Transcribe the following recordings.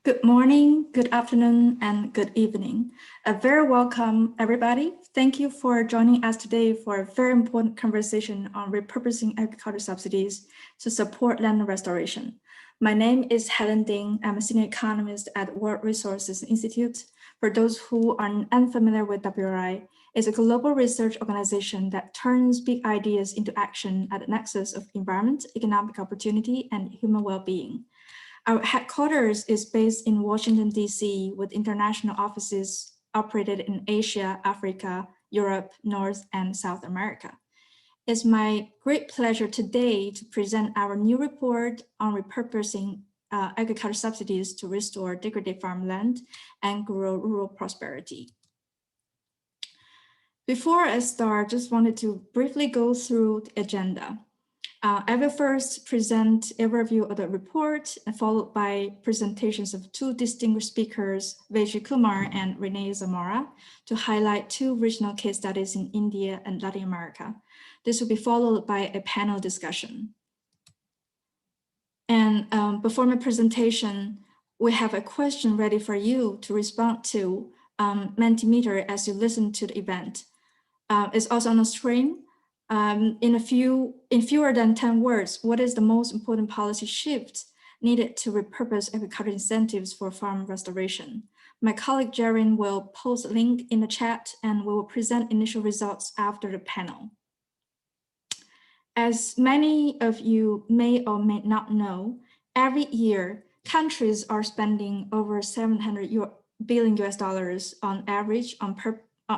Good morning, good afternoon, and good evening. A very welcome, everybody. Thank you for joining us today for a very important conversation on repurposing agriculture subsidies to support land restoration. My name is Helen Ding. I'm a senior economist at World Resources Institute. For those who are unfamiliar with WRI, it's a global research organization that turns big ideas into action at the nexus of environment, economic opportunity, and human well-being. Our headquarters is based in Washington, D.C., with international offices operated in Asia, Africa, Europe, North, and South America. It's my great pleasure today to present our new report on repurposing agriculture subsidies to restore degraded farmland and grow rural prosperity. Before I start, just wanted to briefly go through the agenda. I will first present a review of the report, followed by presentations of two distinguished speakers, Vijay Kumar and Renee Zamora, to highlight two regional case studies in India and Latin America. This will be followed by a panel discussion. And before my presentation, we have a question ready for you to respond to Mentimeter as you listen to the event. It's also on the screen. In fewer than 10 words, what is the most important policy shift needed to repurpose agricultural incentives for farm restoration? My colleague Jaren will post a link in the chat and we will present initial results after the panel. As many of you may or may not know, every year, countries are spending over $700 billion on average on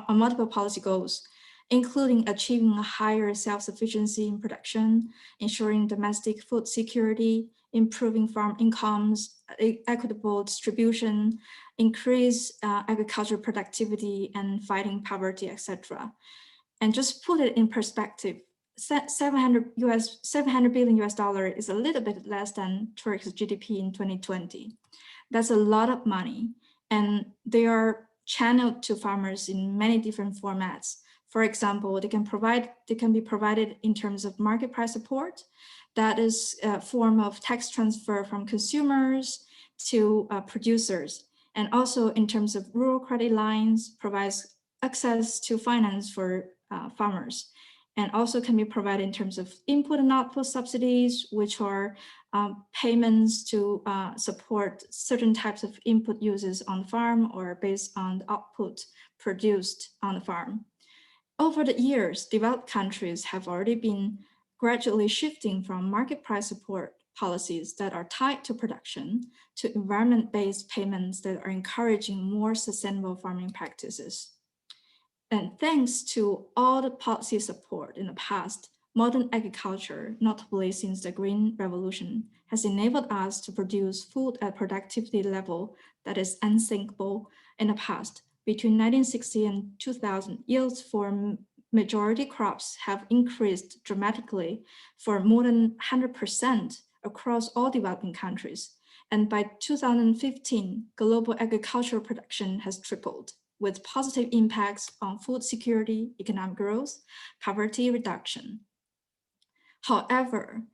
multiple policy goals, including achieving a higher self-sufficiency in production, ensuring domestic food security, improving farm incomes, equitable distribution, increase agricultural productivity, and fighting poverty, etc. And just put it in perspective, $700 billion is a little bit less than Turkey's GDP in 2020. That's a lot of money, and they are channeled to farmers in many different formats. For example, they can be provided in terms of market price support. That is a form of tax transfer from consumers to producers. And also in terms of rural credit lines, provides access to finance for farmers. And also can be provided in terms of input and output subsidies, which are payments to support certain types of input uses on the farm or based on the output produced on the farm. Over the years, developed countries have already been gradually shifting from market price support policies that are tied to production to environment-based payments that are encouraging more sustainable farming practices. And thanks to all the policy support in the past, modern agriculture, notably since the Green Revolution, has enabled us to produce food at productivity level that is unthinkable in the past. Between 1960 and 2000, yields for majority crops have increased dramatically for more than 100% across all developing countries. And by 2015, global agricultural production has tripled, with positive impacts on food security, economic growth, poverty reduction. However,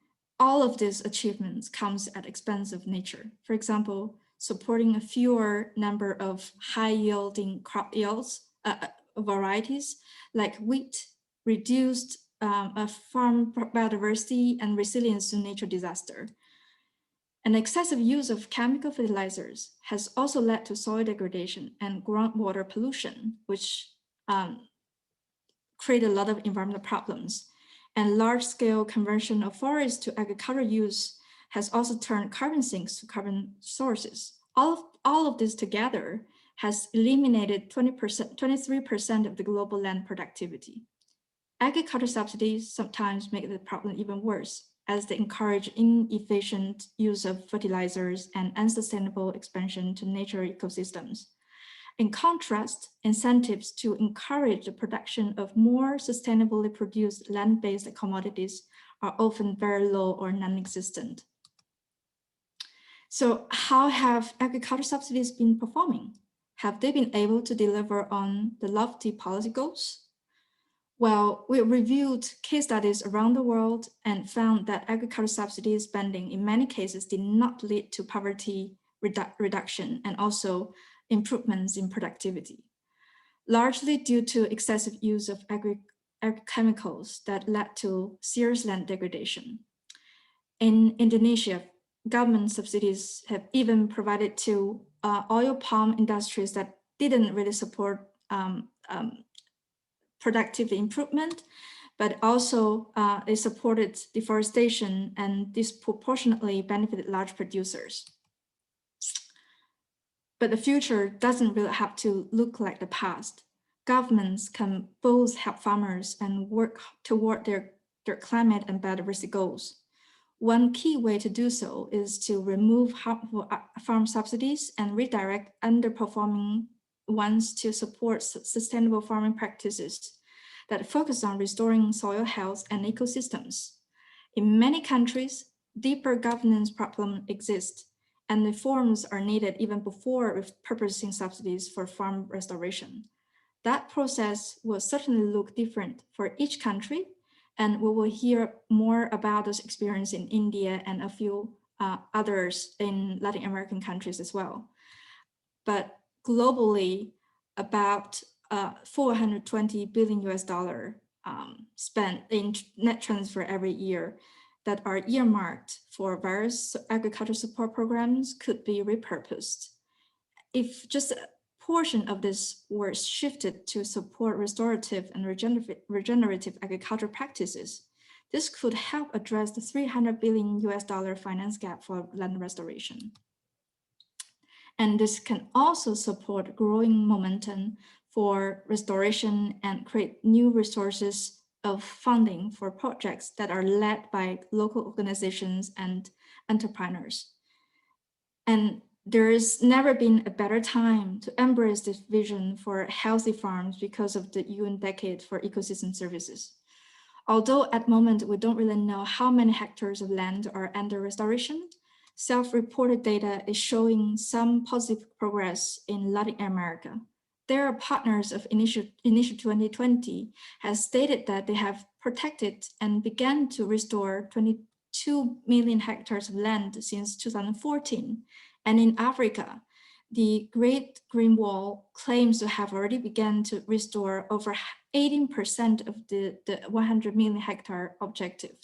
all of these achievements comes at expense of nature. For example, supporting a fewer number of high-yielding crop yields varieties like wheat, reduced farm biodiversity and resilience to nature disaster. An excessive use of chemical fertilizers has also led to soil degradation and groundwater pollution, which create a lot of environmental problems. And large-scale conversion of forests to agricultural use has also turned carbon sinks to carbon sources. All of this together has eliminated 23% of the global land productivity. Agriculture subsidies sometimes make the problem even worse, as they encourage inefficient use of fertilizers and unsustainable expansion to nature ecosystems. In contrast, incentives to encourage the production of more sustainably produced land-based commodities are often very low or non-existent. So how have agriculture subsidies been performing? Have they been able to deliver on the lofty policy goals? Well, we reviewed case studies around the world and found that agriculture subsidy spending in many cases did not lead to poverty reduction and also improvements in productivity, largely due to excessive use of agrochemicals that led to serious land degradation. In Indonesia, government subsidies have even provided to oil palm industries that didn't really support productivity improvement, but also it supported deforestation and disproportionately benefited large producers. But the future doesn't really have to look like the past. Governments can both help farmers and work toward their climate and biodiversity goals. One key way to do so is to remove harmful farm subsidies and redirect underperforming ones to support sustainable farming practices that focus on restoring soil health and ecosystems. In many countries, deeper governance problems exist, and reforms are needed even before repurposing subsidies for farm restoration. That process will certainly look different for each country, and we will hear more about this experience in India and a few others in Latin American countries as well. But globally, about 420 billion US dollar spent in net transfer every year that are earmarked for various agricultural support programs could be repurposed. If just a portion of this were shifted to support restorative and regenerative agricultural practices, this could help address the 300 billion US dollar finance gap for land restoration. And this can also support growing momentum for restoration and create new resources of funding for projects that are led by local organizations and entrepreneurs. And there has never been a better time to embrace this vision for healthy farms because of the UN Decade for Ecosystem Services. Although at the moment we don't really know how many hectares of land are under restoration, self-reported data is showing some positive progress in Latin America. Their partners of Initiative 2020 has stated that they have protected and began to restore 22 million hectares of land since 2014. And in Africa, the Great Green Wall claims to have already begun to restore over 18% of the 100 million hectare objective.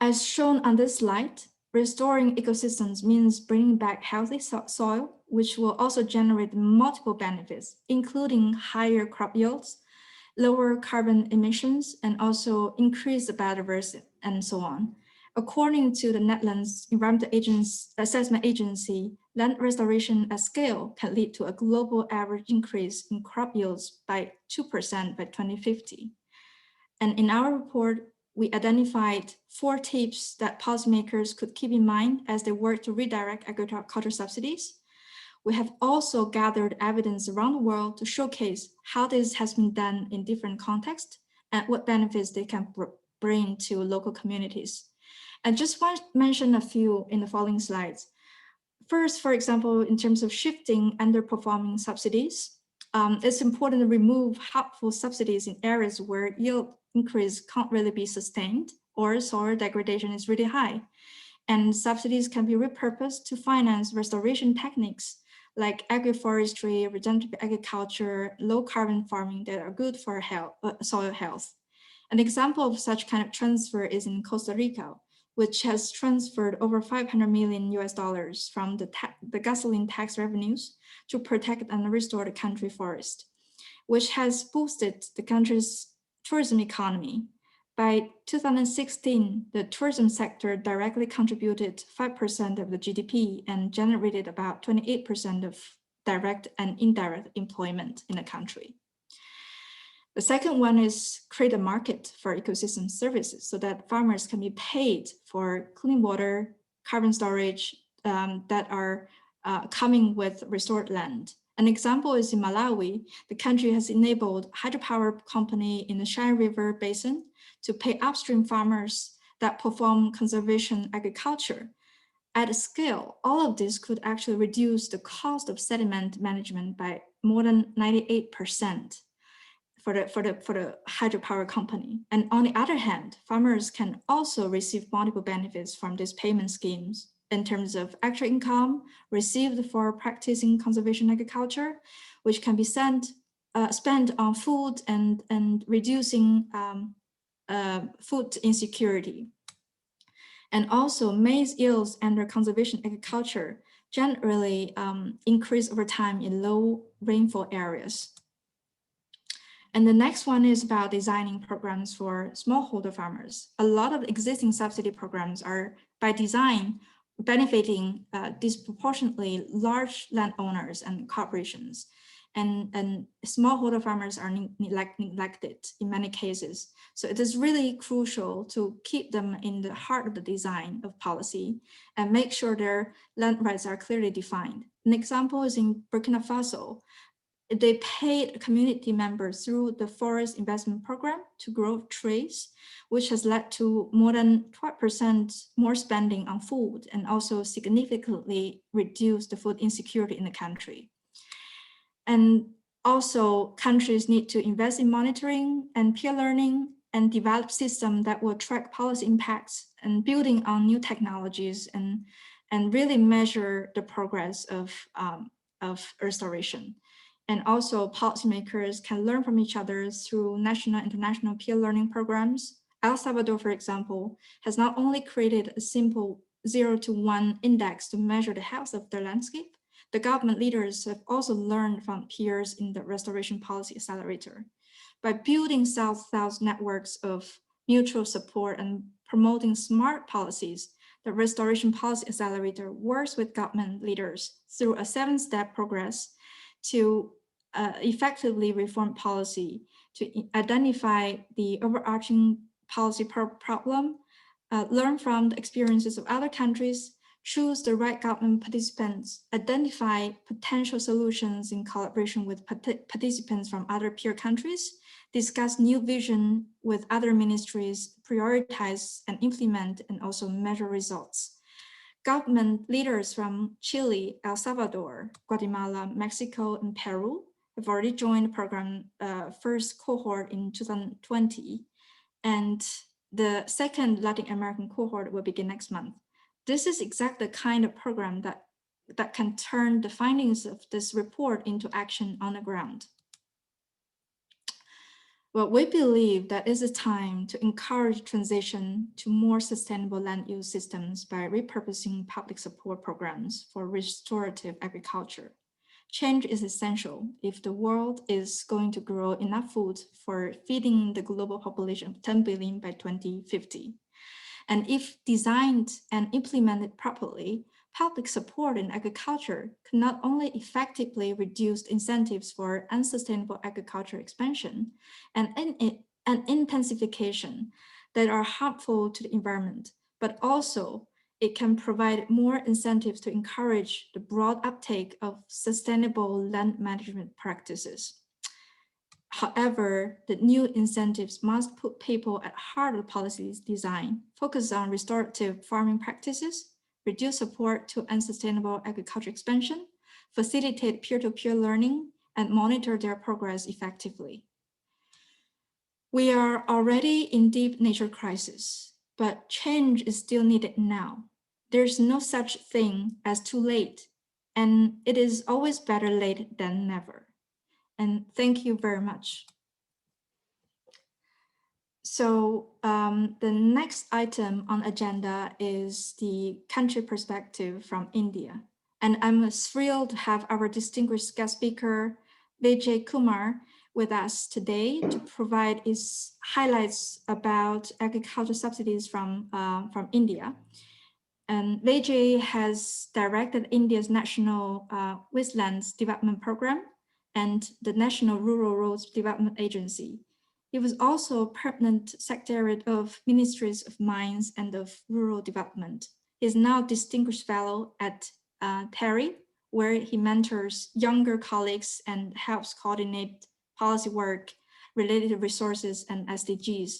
As shown on this slide, restoring ecosystems means bringing back healthy soil, which will also generate multiple benefits, including higher crop yields, lower carbon emissions, and also increase the biodiversity, and so on. According to the Netherlands Environmental Assessment Agency, land restoration at scale can lead to a global average increase in crop yields by 2% by 2050. And in our report, we identified 4 tips that policymakers could keep in mind as they work to redirect agricultural subsidies. We have also gathered evidence around the world to showcase how this has been done in different contexts and what benefits they can bring to local communities. I just want to mention a few in the following slides. First, for example, in terms of shifting underperforming subsidies, it's important to remove harmful subsidies in areas where yield increase can't really be sustained or soil degradation is really high. And subsidies can be repurposed to finance restoration techniques like agroforestry, regenerative agriculture, low carbon farming that are good for soil health. An example of such kind of transfer is in Costa Rica, which has transferred over 500 million US dollars from the gasoline tax revenues to protect and restore the country forest, which has boosted the country's tourism economy. By 2016, the tourism sector directly contributed 5% of the GDP and generated about 28% of direct and indirect employment in the country. The second one is create a market for ecosystem services so that farmers can be paid for clean water, carbon storage that are coming with restored land. An example is in Malawi. The country has enabled hydropower company in the Shire River Basin to pay upstream farmers that perform conservation agriculture. At a scale, all of this could actually reduce the cost of sediment management by more than 98% for the hydropower company. And on the other hand, farmers can also receive multiple benefits from these payment schemes. in terms of actual income received for practicing conservation agriculture, which can be spent on food and reducing food insecurity. And also maize yields under conservation agriculture generally increase over time in low rainfall areas. And the next one is about designing programs for smallholder farmers. A lot of existing subsidy programs are by design benefiting disproportionately large landowners and corporations. And smallholder farmers are neglected in many cases. So it is really crucial to keep them in the heart of the design of policy and make sure their land rights are clearly defined. An example is in Burkina Faso. They paid community members through the forest investment program to grow trees, which has led to more than 12% more spending on food and also significantly reduced the food insecurity in the country. And also countries need to invest in monitoring and peer learning and develop systems that will track policy impacts and building on new technologies and really measure the progress of restoration. And also policymakers can learn from each other through national and international peer learning programs. El Salvador, for example, has not only created a simple 0 to 1 index to measure the health of their landscape, the government leaders have also learned from peers in the Restoration Policy Accelerator. By building South-South networks of mutual support and promoting smart policies, the Restoration Policy Accelerator works with government leaders through a 7-step progress to effectively reform policy, to identify the overarching policy problem, learn from the experiences of other countries, choose the right government participants, identify potential solutions in collaboration with participants from other peer countries, discuss new vision with other ministries, prioritize and implement, and also measure results. Government leaders from Chile, El Salvador, Guatemala, Mexico, and Peru have already joined the program first cohort in 2020, and the second Latin American cohort will begin next month. This is exactly the kind of program that can turn the findings of this report into action on the ground. Well, we believe that it is time to encourage transition to more sustainable land use systems by repurposing public support programs for restorative agriculture. Change is essential if the world is going to grow enough food for feeding the global population of 10 billion by 2050. And if designed and implemented properly, public support in agriculture can not only effectively reduce incentives for unsustainable agriculture expansion and intensification that are harmful to the environment, but also it can provide more incentives to encourage the broad uptake of sustainable land management practices. However, the new incentives must put people at heart of policies design, focus on restorative farming practices, reduce support to unsustainable agriculture expansion, facilitate peer-to-peer learning, and monitor their progress effectively. We are already in deep nature crisis, but change is still needed now. There's no such thing as too late, and it is always better late than never. And thank you very much. So the next item on agenda is the country perspective from India. And I'm thrilled to have our distinguished guest speaker, Vijay Kumar, with us today to provide his highlights about agriculture subsidies from India. And Vijay has directed India's National Wastelands Development Program and the National Rural Roads Development Agency. He was also permanent secretary of Ministries of Mines and of Rural Development. He is now distinguished fellow at Teixeira, where he mentors younger colleagues and helps coordinate policy work related to resources and SDGs.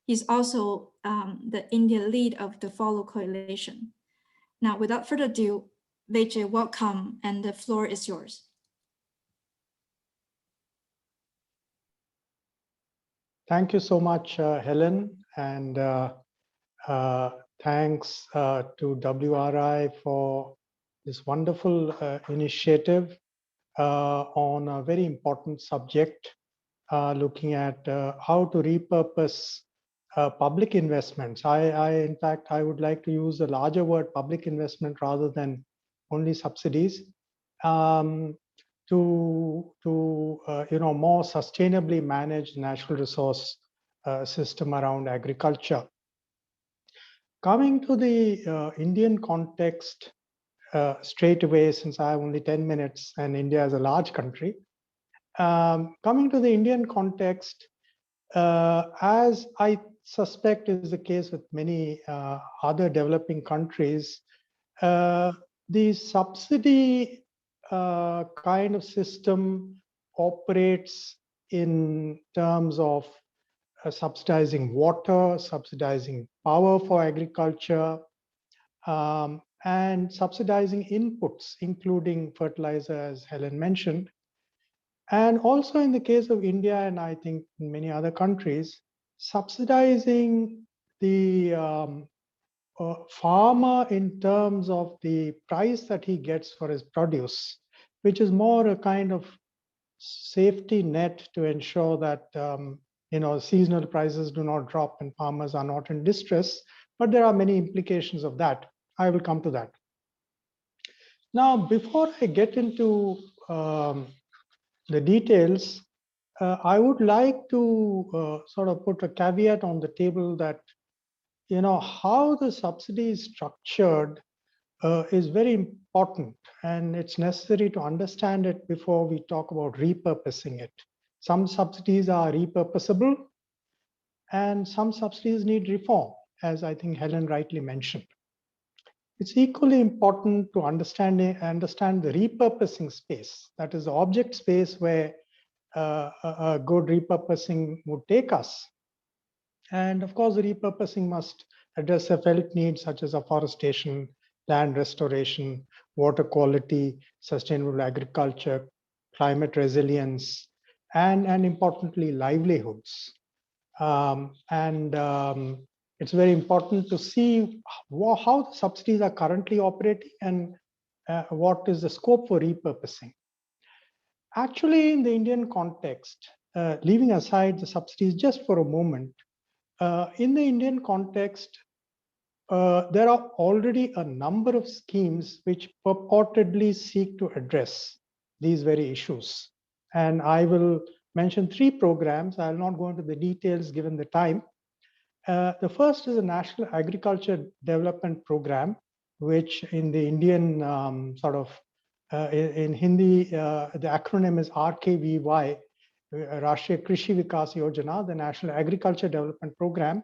He's also the India lead of the Follow Coalition. Now, without further ado, Vijay, welcome, and the floor is yours. Thank you so much, Helen, and thanks to WRI for this wonderful initiative on a very important subject, looking at how to repurpose public investments. In fact, I would like to use the larger word public investment rather than only subsidies, to more sustainably manage natural resource system around agriculture. Coming to the Indian context straight away, since I have only 10 minutes and India is a large country. Coming to the Indian context, as I suspect is the case with many other developing countries, the subsidy kind of system operates in terms of subsidizing water, subsidizing power for agriculture, and subsidizing inputs, including fertilizer, as Helen mentioned. And also in the case of India, and I think in many other countries, subsidizing the farmer in terms of the price that he gets for his produce, which is more a kind of safety net to ensure that seasonal prices do not drop and farmers are not in distress. But there are many implications of that. I will come to that. Now, before I get into the details, I would like to sort of put a caveat on the table that how the subsidy is structured is very important, and it's necessary to understand it before we talk about repurposing it. Some subsidies are repurposable, and some subsidies need reform, as I think Helen rightly mentioned. It's equally important to understand the repurposing space, that is the object space where a good repurposing would take us. And of course, the repurposing must address the felt needs such as afforestation, land restoration, water quality, sustainable agriculture, climate resilience, and importantly, livelihoods. It's very important to see how the subsidies are currently operating and what is the scope for repurposing. Actually, in the Indian context, leaving aside the subsidies just for a moment, in the Indian context, there are already a number of schemes which purportedly seek to address these very issues. And I will mention 3 programs. I'll not go into the details given the time. The first is a National Agriculture Development Program, which in the Indian in Hindi, the acronym is RKVY, Rashtriya Krishi Vikas Yojana, the National Agriculture Development Program.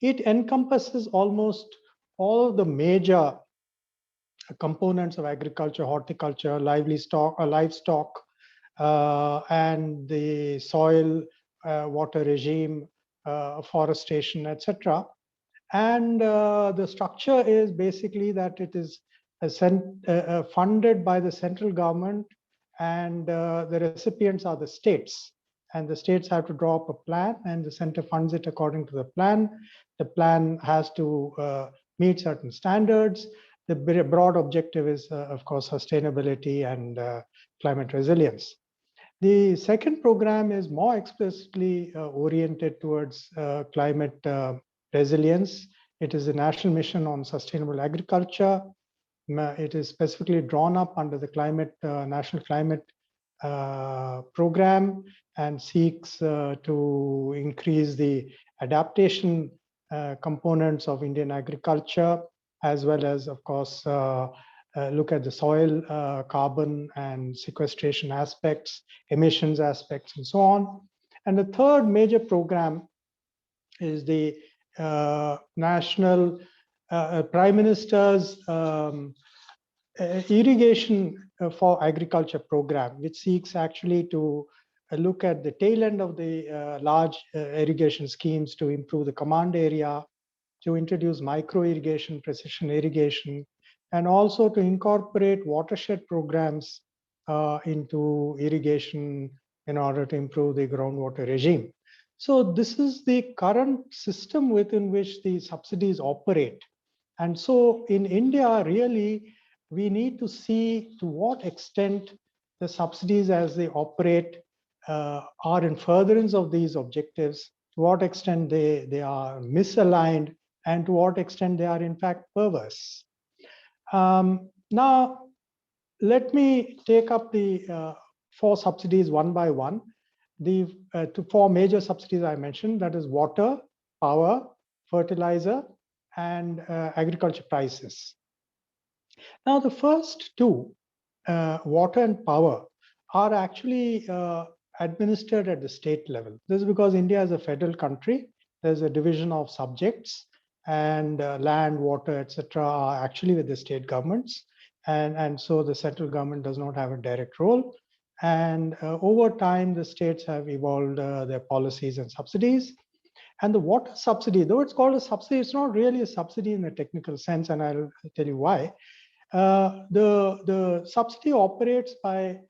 It encompasses almost all the major components of agriculture, horticulture, livestock, and the soil, water regime, forestation, etc. And the structure is basically that it is funded by the central government, and the recipients are the states. And the states have to draw up a plan, and the center funds it according to the plan. The plan has to meet certain standards. The broad objective is, of course, sustainability and climate resilience. The second program is more explicitly oriented towards climate resilience. It is the National Mission on Sustainable Agriculture. It is specifically drawn up under the National Climate Program and seeks to increase the adaptation components of Indian agriculture, as well as, of course, look at the soil, carbon and sequestration aspects, emissions aspects, and so on. And the third major program is the National Prime Minister's Irrigation for Agriculture program, which seeks actually to look at the tail end of the large irrigation schemes to improve the command area, to introduce micro irrigation, precision irrigation, and also to incorporate watershed programs into irrigation in order to improve the groundwater regime. So this is the current system within which the subsidies operate. And so in India, really, we need to see to what extent the subsidies as they operate are in furtherance of these objectives, to what extent they are misaligned, and to what extent they are in fact perverse. Now, let me take up the 4 subsidies one by one. The 4 major subsidies I mentioned, that is water, power, fertilizer, and agriculture prices. Now, the first 2, water and power, are actually administered at the state level. This is because India is a federal country. There's a division of subjects, and land, water, etc., are actually with the state governments. And so the central government does not have a direct role. And over time, the states have evolved their policies and subsidies. And the water subsidy, though it's called a subsidy, it's not really a subsidy in a technical sense, and I'll tell you why. The subsidy operates by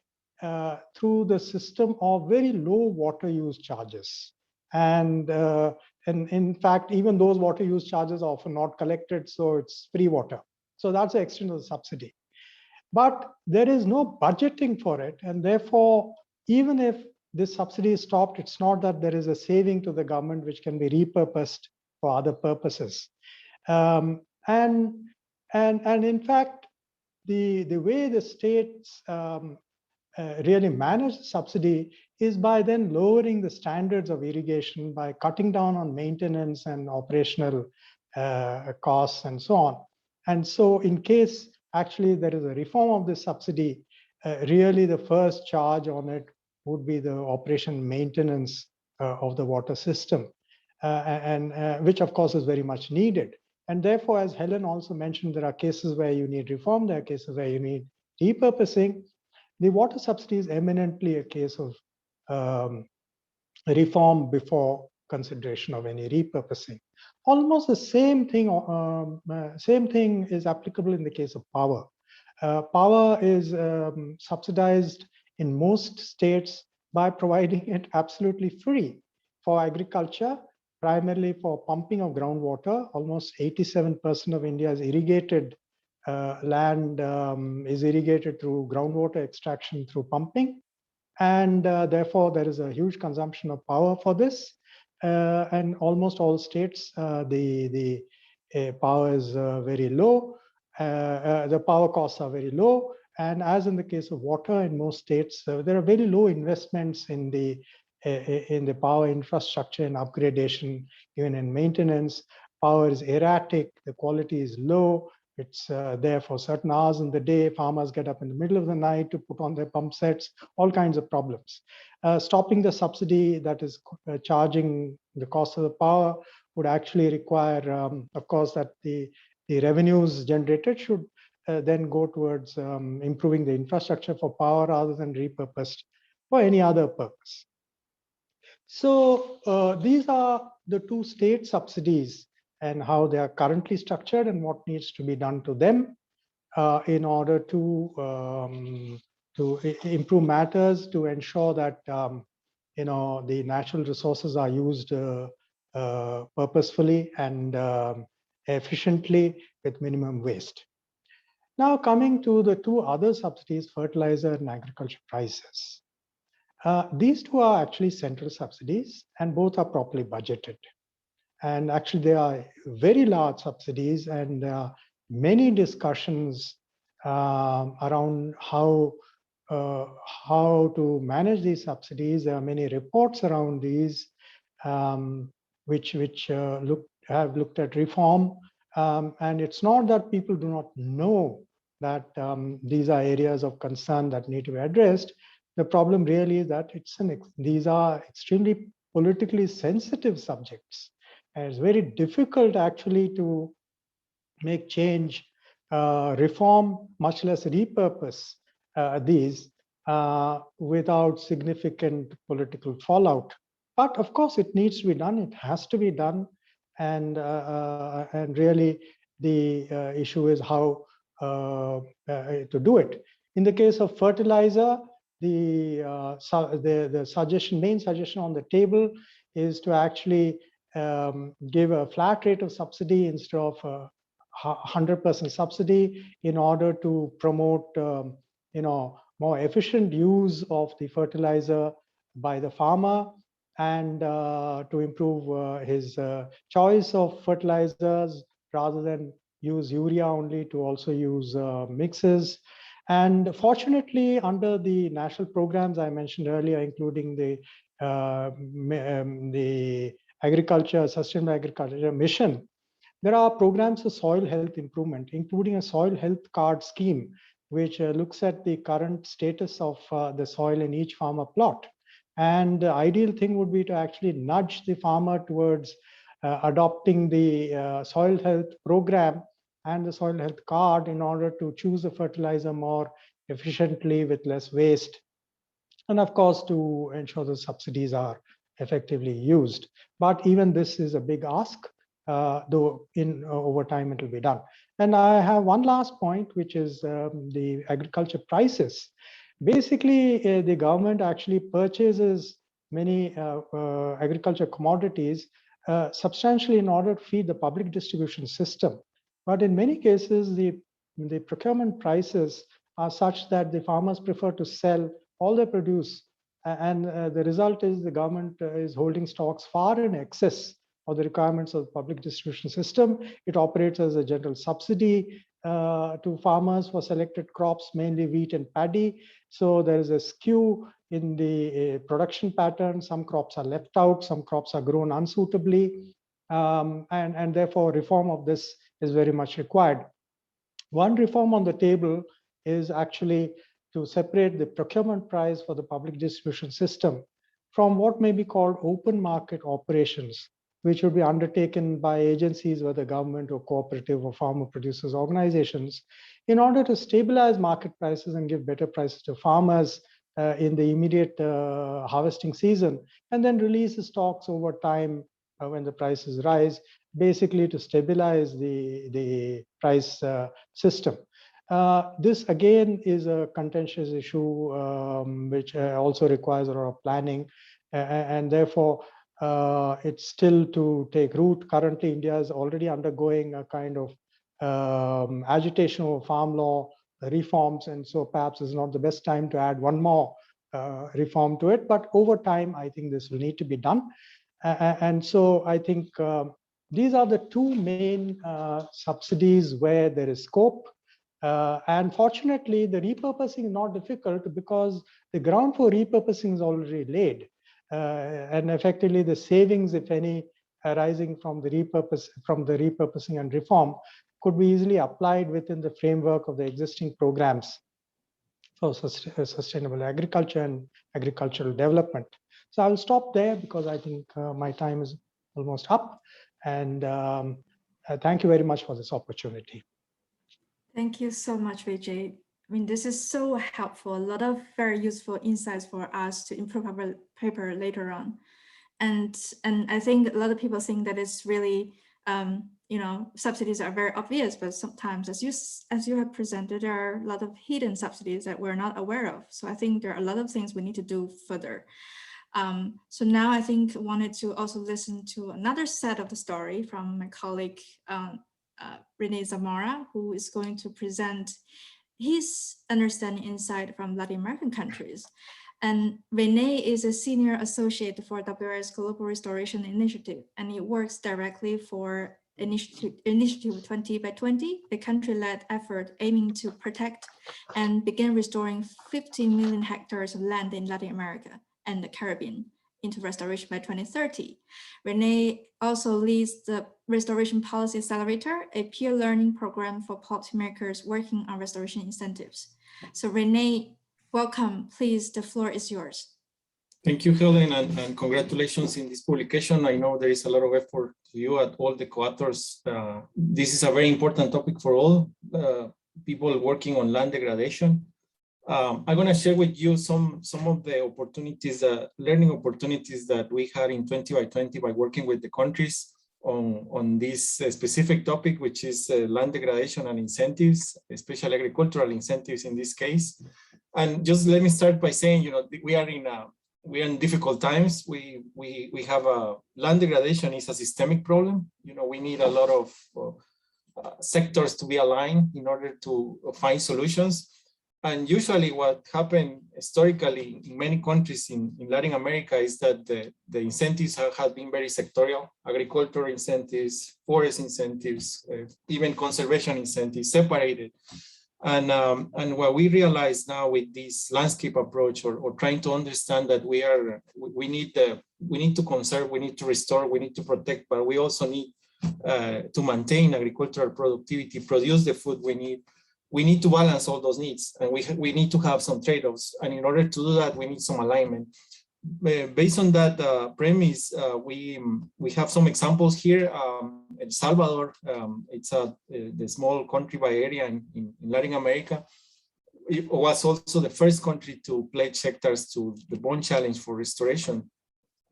through the system of very low water use charges. And in fact, even those water use charges are often not collected, so it's free water. So that's the extent of the subsidy. But there is no budgeting for it, and therefore, even if this subsidy is stopped, it's not that there is a saving to the government which can be repurposed for other purposes. And in fact, the way the states really manage the subsidy is by then lowering the standards of irrigation, by cutting down on maintenance and operational costs and so on. And so in case actually there is a reform of this subsidy, really the first charge on it would be the operation maintenance of the water system, and which of course is very much needed. And therefore, as Helen also mentioned, there are cases where you need reform, there are cases where you need repurposing. The water subsidy is eminently a case of reform before consideration of any repurposing. Almost the same thing is applicable in the case of power. Power is subsidized in most states by providing it absolutely free for agriculture, primarily for pumping of groundwater. Almost 87% of India's irrigated land is irrigated through groundwater extraction through pumping. And therefore, there is a huge consumption of power for this. And almost all states, the power is very low. The power costs are very low. And as in the case of water, in most states, there are very low investments in the power infrastructure and upgradation, even in maintenance. Power is erratic, the quality is low. It's there for certain hours in the day. Farmers get up in the middle of the night to put on their pump sets, all kinds of problems. Stopping the subsidy that is charging the cost of the power would actually require, of course, that the revenues generated should then go towards improving the infrastructure for power rather than repurposed for any other purpose. So these are the 2 state subsidies and how they are currently structured and what needs to be done to them in order to improve matters, to ensure that the natural resources are used purposefully and efficiently with minimum waste. Now coming to the 2 other subsidies, fertilizer and agriculture prices. These 2 are actually central subsidies and both are properly budgeted. And actually, they are very large subsidies, and there are many discussions around how to manage these subsidies. There are many reports around these which have looked at reform. And it's not that people do not know that these are areas of concern that need to be addressed. The problem really is that these are extremely politically sensitive subjects. And it's very difficult actually to make change, reform, much less repurpose these without significant political fallout. But of course, it needs to be done. It has to be done. And really, the issue is how to do it. In the case of fertilizer, the main suggestion on the table is to actually give a flat rate of subsidy instead of 100% subsidy in order to promote, more efficient use of the fertilizer by the farmer, and to improve his choice of fertilizers rather than use urea only, to also use mixes. And fortunately, under the national programs I mentioned earlier, including the Sustainable Agriculture Mission, there are programs for soil health improvement, including a soil health card scheme, which looks at the current status of the soil in each farmer plot. And the ideal thing would be to actually nudge the farmer towards adopting the soil health program and the soil health card in order to choose the fertilizer more efficiently with less waste. And of course, to ensure the subsidies are effectively used. But even this is a big ask, though over time it will be done. And I have one last point, which is the agriculture prices. Basically, the government actually purchases many agriculture commodities substantially in order to feed the public distribution system. But in many cases, the procurement prices are such that the farmers prefer to sell all their produce. And the result is the government is holding stocks far in excess of the requirements of the public distribution system. It operates as a general subsidy to farmers for selected crops, mainly wheat and paddy. So there is a skew in the production pattern. Some crops are left out, some crops are grown unsuitably. And therefore, reform of this is very much required. One reform on the table is actually to separate the procurement price for the public distribution system from what may be called open market operations, which would be undertaken by agencies, whether government or cooperative or farmer producers organizations, in order to stabilize market prices and give better prices to farmers in the immediate harvesting season, and then release the stocks over time when the prices rise, basically to stabilize the price system. This again is a contentious issue, which also requires a lot of planning, and therefore it's still to take root. Currently, India is already undergoing a kind of agitation over farm law reforms, and so perhaps it's not the best time to add one more reform to it. But over time, I think this will need to be done. And so I think these are the two main subsidies where there is scope. And fortunately, the repurposing is not difficult because the ground for repurposing is already laid. And effectively, the savings, if any, arising from the repurposing and reform could be easily applied within the framework of the existing programs for sustainable agriculture and agricultural development. So I'll stop there because I think my time is almost up. And thank you very much for this opportunity. Thank you so much, Vijay. I mean, this is so helpful. A lot of very useful insights for us to improve our paper later on. And I think a lot of people think that it's really, subsidies are very obvious, but sometimes, as you have presented, there are a lot of hidden subsidies that we're not aware of. So I think there are a lot of things we need to do further. So now I think I wanted to also listen to another set of the story from my colleague, Rene Zamora, who is going to present his understanding insight from Latin American countries. And Rene is a senior associate for WRS Global Restoration Initiative, and he works directly for Initiative 20 by 20, a country-led effort aiming to protect and begin restoring 15 million hectares of land in Latin America and the Caribbean into restoration by 2030. Rene also leads the Restoration Policy Accelerator, a peer learning program for policymakers working on restoration incentives. So Rene, welcome. Please, the floor is yours. Thank you, Helen, and congratulations in this publication. I know there is a lot of effort to you at all the co-authors. This is a very important topic for all people working on land degradation. I'm going to share with you some of the opportunities, learning opportunities that we had in 20 by 20 by working with the countries on this specific topic, which is land degradation and incentives, especially agricultural incentives in this case. And just let me start by saying, we are in difficult times. We have land degradation is a systemic problem. We need a lot of sectors to be aligned in order to find solutions. And usually what happened historically in many countries in Latin America is that the incentives have been very sectorial: agricultural incentives, forest incentives, even conservation incentives separated. And what we realize now with this landscape approach, or trying to understand that we need to conserve, we need to restore, we need to protect, but we also need to maintain agricultural productivity, produce the food we need. We need to balance all those needs, and we need to have some trade-offs. And in order to do that, we need some alignment. Based on that premise, we have some examples here. El Salvador, it's the small country by area in Latin America. It was also the first country to pledge hectares to the Bond Challenge for restoration.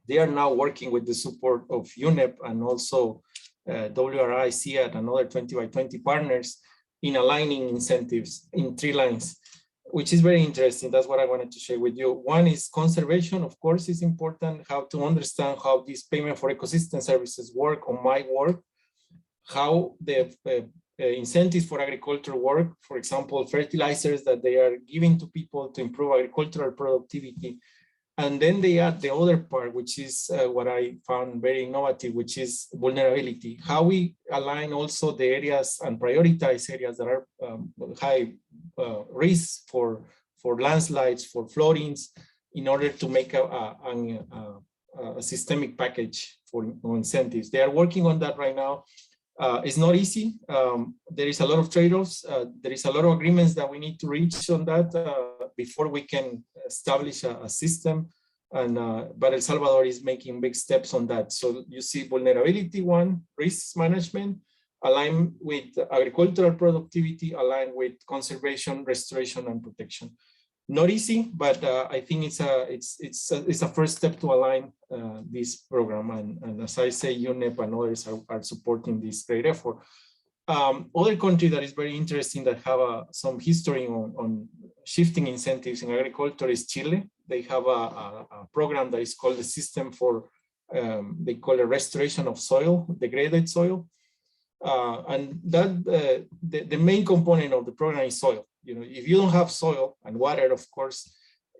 They are now working with the support of UNEP and also WRI, CIAT, and other 20 by 20 partners in aligning incentives in 3 lines, which is very interesting. That's what I wanted to share with you. One is conservation, of course, is important, how to understand how this payment for ecosystem services work or might work, how the incentives for agriculture work, for example, fertilizers that they are giving to people to improve agricultural productivity. And then they add the other part, which is what I found very innovative, which is vulnerability. How we align also the areas and prioritize areas that are high risk for landslides, for floodings, in order to make a systemic package for incentives. They are working on that right now. It's not easy. There is a lot of trade-offs. There is a lot of agreements that we need to reach on that before we can establish a system. But El Salvador is making big steps on that. So you see vulnerability one, risk management, aligned with agricultural productivity, aligned with conservation, restoration, and protection. Not easy, but I think it's a first step to align this program. And as I say, UNEP and others are supporting this great effort. Other country that is very interesting that have some history on shifting incentives in agriculture is Chile. They have a program that is called the System for, they call it restoration of soil, degraded soil. And that the main component of the program is soil. You know, if you don't have soil and water, of course,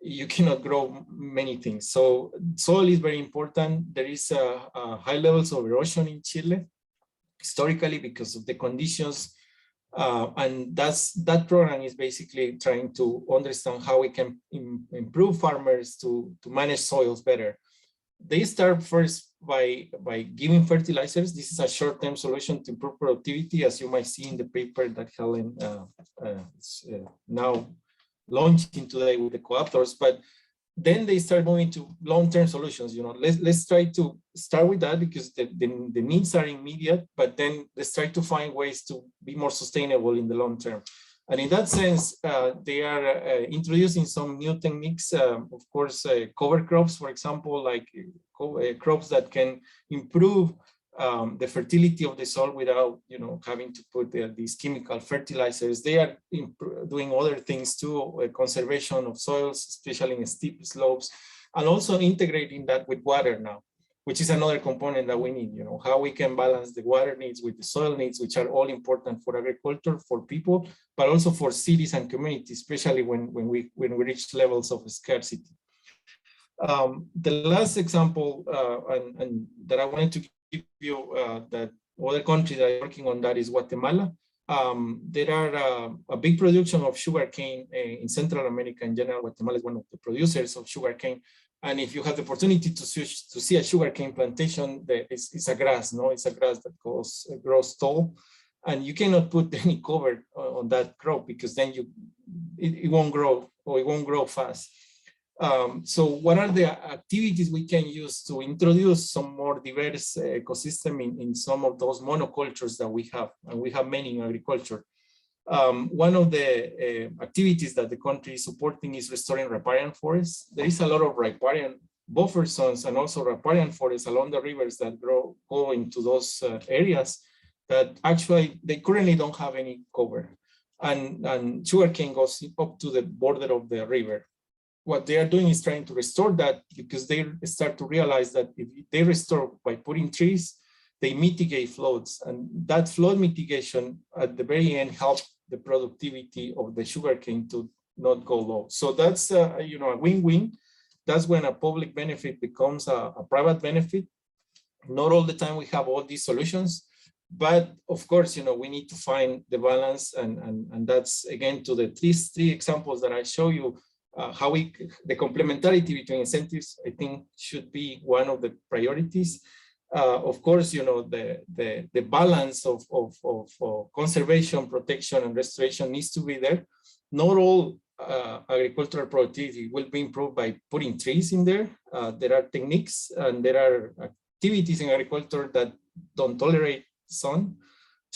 you cannot grow many things. So soil is very important. There is high levels of erosion in Chile, historically, because of the conditions. And that program is basically trying to understand how we can improve farmers to manage soils better. They start first by giving fertilizers. This is a short-term solution to improve productivity, as you might see in the paper that Helen is now launching today with the co-authors. But then they start moving to long-term solutions. You know, let's try to start with that because the needs are immediate, but then let's try to find ways to be more sustainable in the long term. And in that sense, they are introducing some new techniques, of course, cover crops, for example, like crops that can improve the fertility of the soil without, you know, having to put these chemical fertilizers. They are doing other things too, conservation of soils, especially in steep slopes, and also integrating that with water now, which is another component that we need, you know, how we can balance the water needs with the soil needs, which are all important for agriculture, for people, but also for cities and communities, especially when we reach levels of scarcity. The last example, and that I wanted to give you, that other country that are working on that is Guatemala. There are a big production of sugarcane in Central America in general. Guatemala is one of the producers of sugarcane. And if you have the opportunity to see a sugarcane plantation, it's a grass, no? It's a grass that grows tall, and you cannot put any cover on that crop because then it won't grow, or it won't grow fast. So what are the activities we can use to introduce some more diverse ecosystem in some of those monocultures that we have, and we have many in agriculture? One of the activities that the country is supporting is restoring riparian forests. There is a lot of riparian buffer zones and also riparian forests along the rivers that go into those areas that actually they currently don't have any cover. And sugarcane goes up to the border of the river. What they are doing is trying to restore that because they start to realize that if they restore by putting trees, they mitigate floods, and that flood mitigation at the very end helped the productivity of the sugarcane to not go low. So that's a win-win. That's when a public benefit becomes a private benefit. Not all the time we have all these solutions, but of course, we need to find the balance, and that's again to these three examples that I show you, how the complementarity between incentives, I think, should be one of the priorities. Of course, the balance of conservation, protection, and restoration needs to be there. Not all agricultural productivity will be improved by putting trees in there. There are techniques and there are activities in agriculture that don't tolerate sun,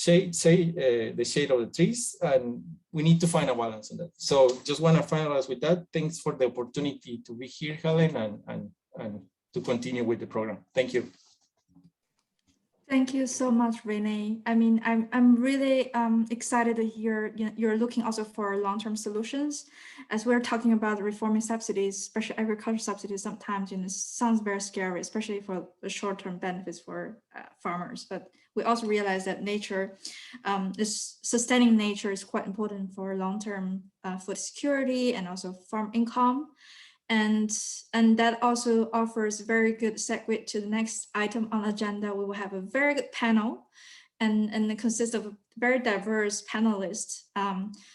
the shade of the trees, and we need to find a balance on that. So just want to finalize with that. Thanks for the opportunity to be here, Helen, and to continue with the program. Thank you. Thank you so much, Renee. I mean, I'm really excited to hear you're looking also for long-term solutions. As we're talking about reforming subsidies, especially agriculture subsidies, sometimes it sounds very scary, especially for the short-term benefits for farmers. But we also realize that sustaining nature is quite important for long-term food security and also farm income. And that also offers a very good segue to the next item on the agenda. We will have a very good panel, and it consists of a very diverse panelists.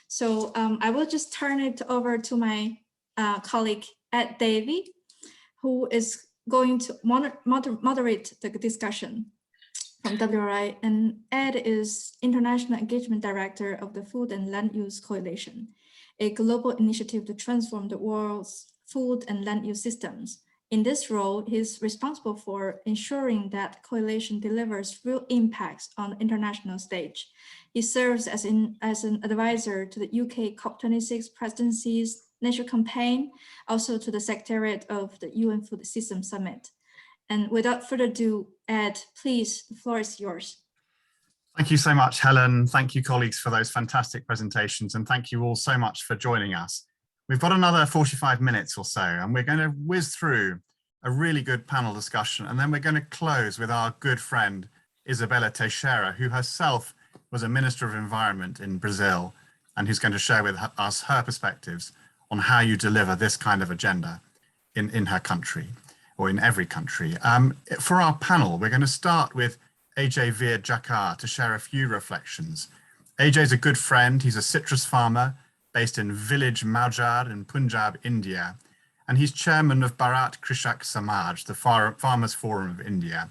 So I will just turn it over to my colleague, Ed Davey, who is going to moderate the discussion from WRI. And Ed is International Engagement Director of the Food and Land Use Coalition, a global initiative to transform the world's food and land use systems. In this role, he's responsible for ensuring that coalition delivers real impacts on the international stage. He serves as an advisor to the UK COP26 presidency's nature campaign, also to the Secretariat of the UN Food System Summit. And without further ado, Ed, please, the floor is yours. Thank you so much, Helen. Thank you, colleagues, for those fantastic presentations. And thank you all so much for joining us. We've got another 45 minutes or so, and we're going to whiz through a really good panel discussion. And then we're going to close with our good friend, Isabella Teixeira, who herself was a Minister of Environment in Brazil, and who's going to share with us her perspectives on how you deliver this kind of agenda in her country, or in every country. For our panel, we're going to start with AJ Veer Jakar to share a few reflections. AJ is a good friend. He's a citrus farmer based in village Maujar in Punjab, India, and he's chairman of Bharat Krishak Samaj, the Farmers Forum of India,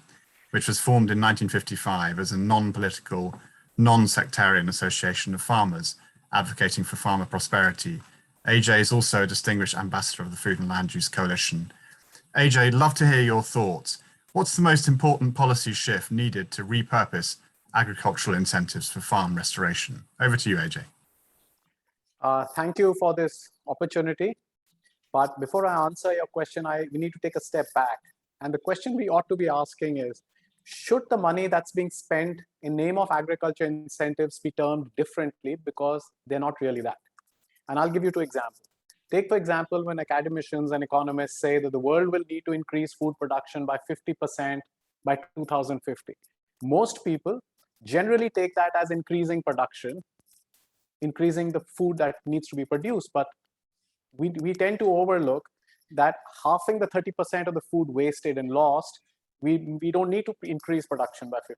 which was formed in 1955 as a non-political, non-sectarian association of farmers advocating for farmer prosperity. AJ is also a distinguished ambassador of the Food and Land Use Coalition. AJ, love to hear your thoughts. What's the most important policy shift needed to repurpose agricultural incentives for farm restoration? Over to you, AJ. Thank you for this opportunity. But before I answer your question, we need to take a step back. And the question we ought to be asking is, should the money that's being spent in name of agriculture incentives be termed differently, because they're not really that? And I'll give you two examples. Take, for example, when academicians and economists say that the world will need to increase food production by 50% by 2050. Most people generally take that as increasing production, increasing the food that needs to be produced, but we tend to overlook that halving the 30% of the food wasted and lost, we don't need to increase production by 50%.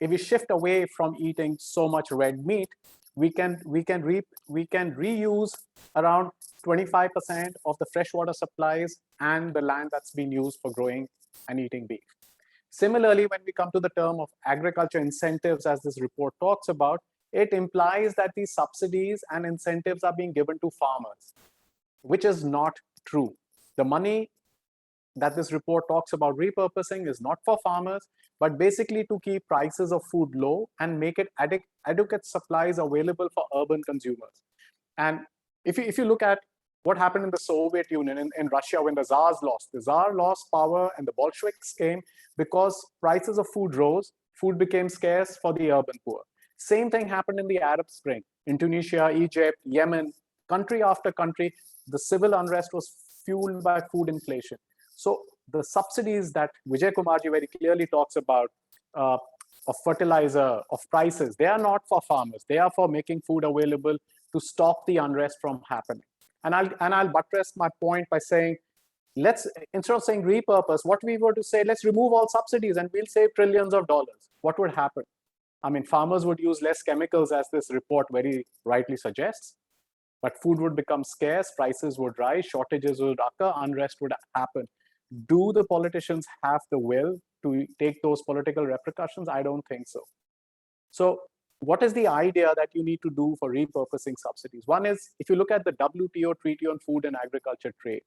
If we shift away from eating so much red meat, we can reuse around 25% of the freshwater supplies and the land that's been used for growing and eating beef. Similarly, when we come to the term of agriculture incentives, as this report talks about, it implies that these subsidies and incentives are being given to farmers, which is not true. The money that this report talks about repurposing is not for farmers, but basically to keep prices of food low and make it adequate supplies available for urban consumers. And if you look at what happened in the Soviet Union, in Russia, when the Tsar lost power and the Bolsheviks came, because prices of food rose, food became scarce for the urban poor. Same thing happened in the Arab Spring. In Tunisia, Egypt, Yemen, country after country, the civil unrest was fueled by food inflation. So the subsidies that Vijay Kumarji very clearly talks about, of fertilizer, of prices, they are not for farmers. They are for making food available to stop the unrest from happening. And I'll buttress my point by saying, let's, instead of saying repurpose, what we were to say, let's remove all subsidies and we'll save trillions of dollars. What would happen? I mean, farmers would use less chemicals, as this report very rightly suggests, but food would become scarce, prices would rise, shortages would occur, unrest would happen. Do the politicians have the will to take those political repercussions? I don't think so. So what is the idea that you need to do for repurposing subsidies? One is, if you look at the WTO Treaty on Food and Agriculture Trade,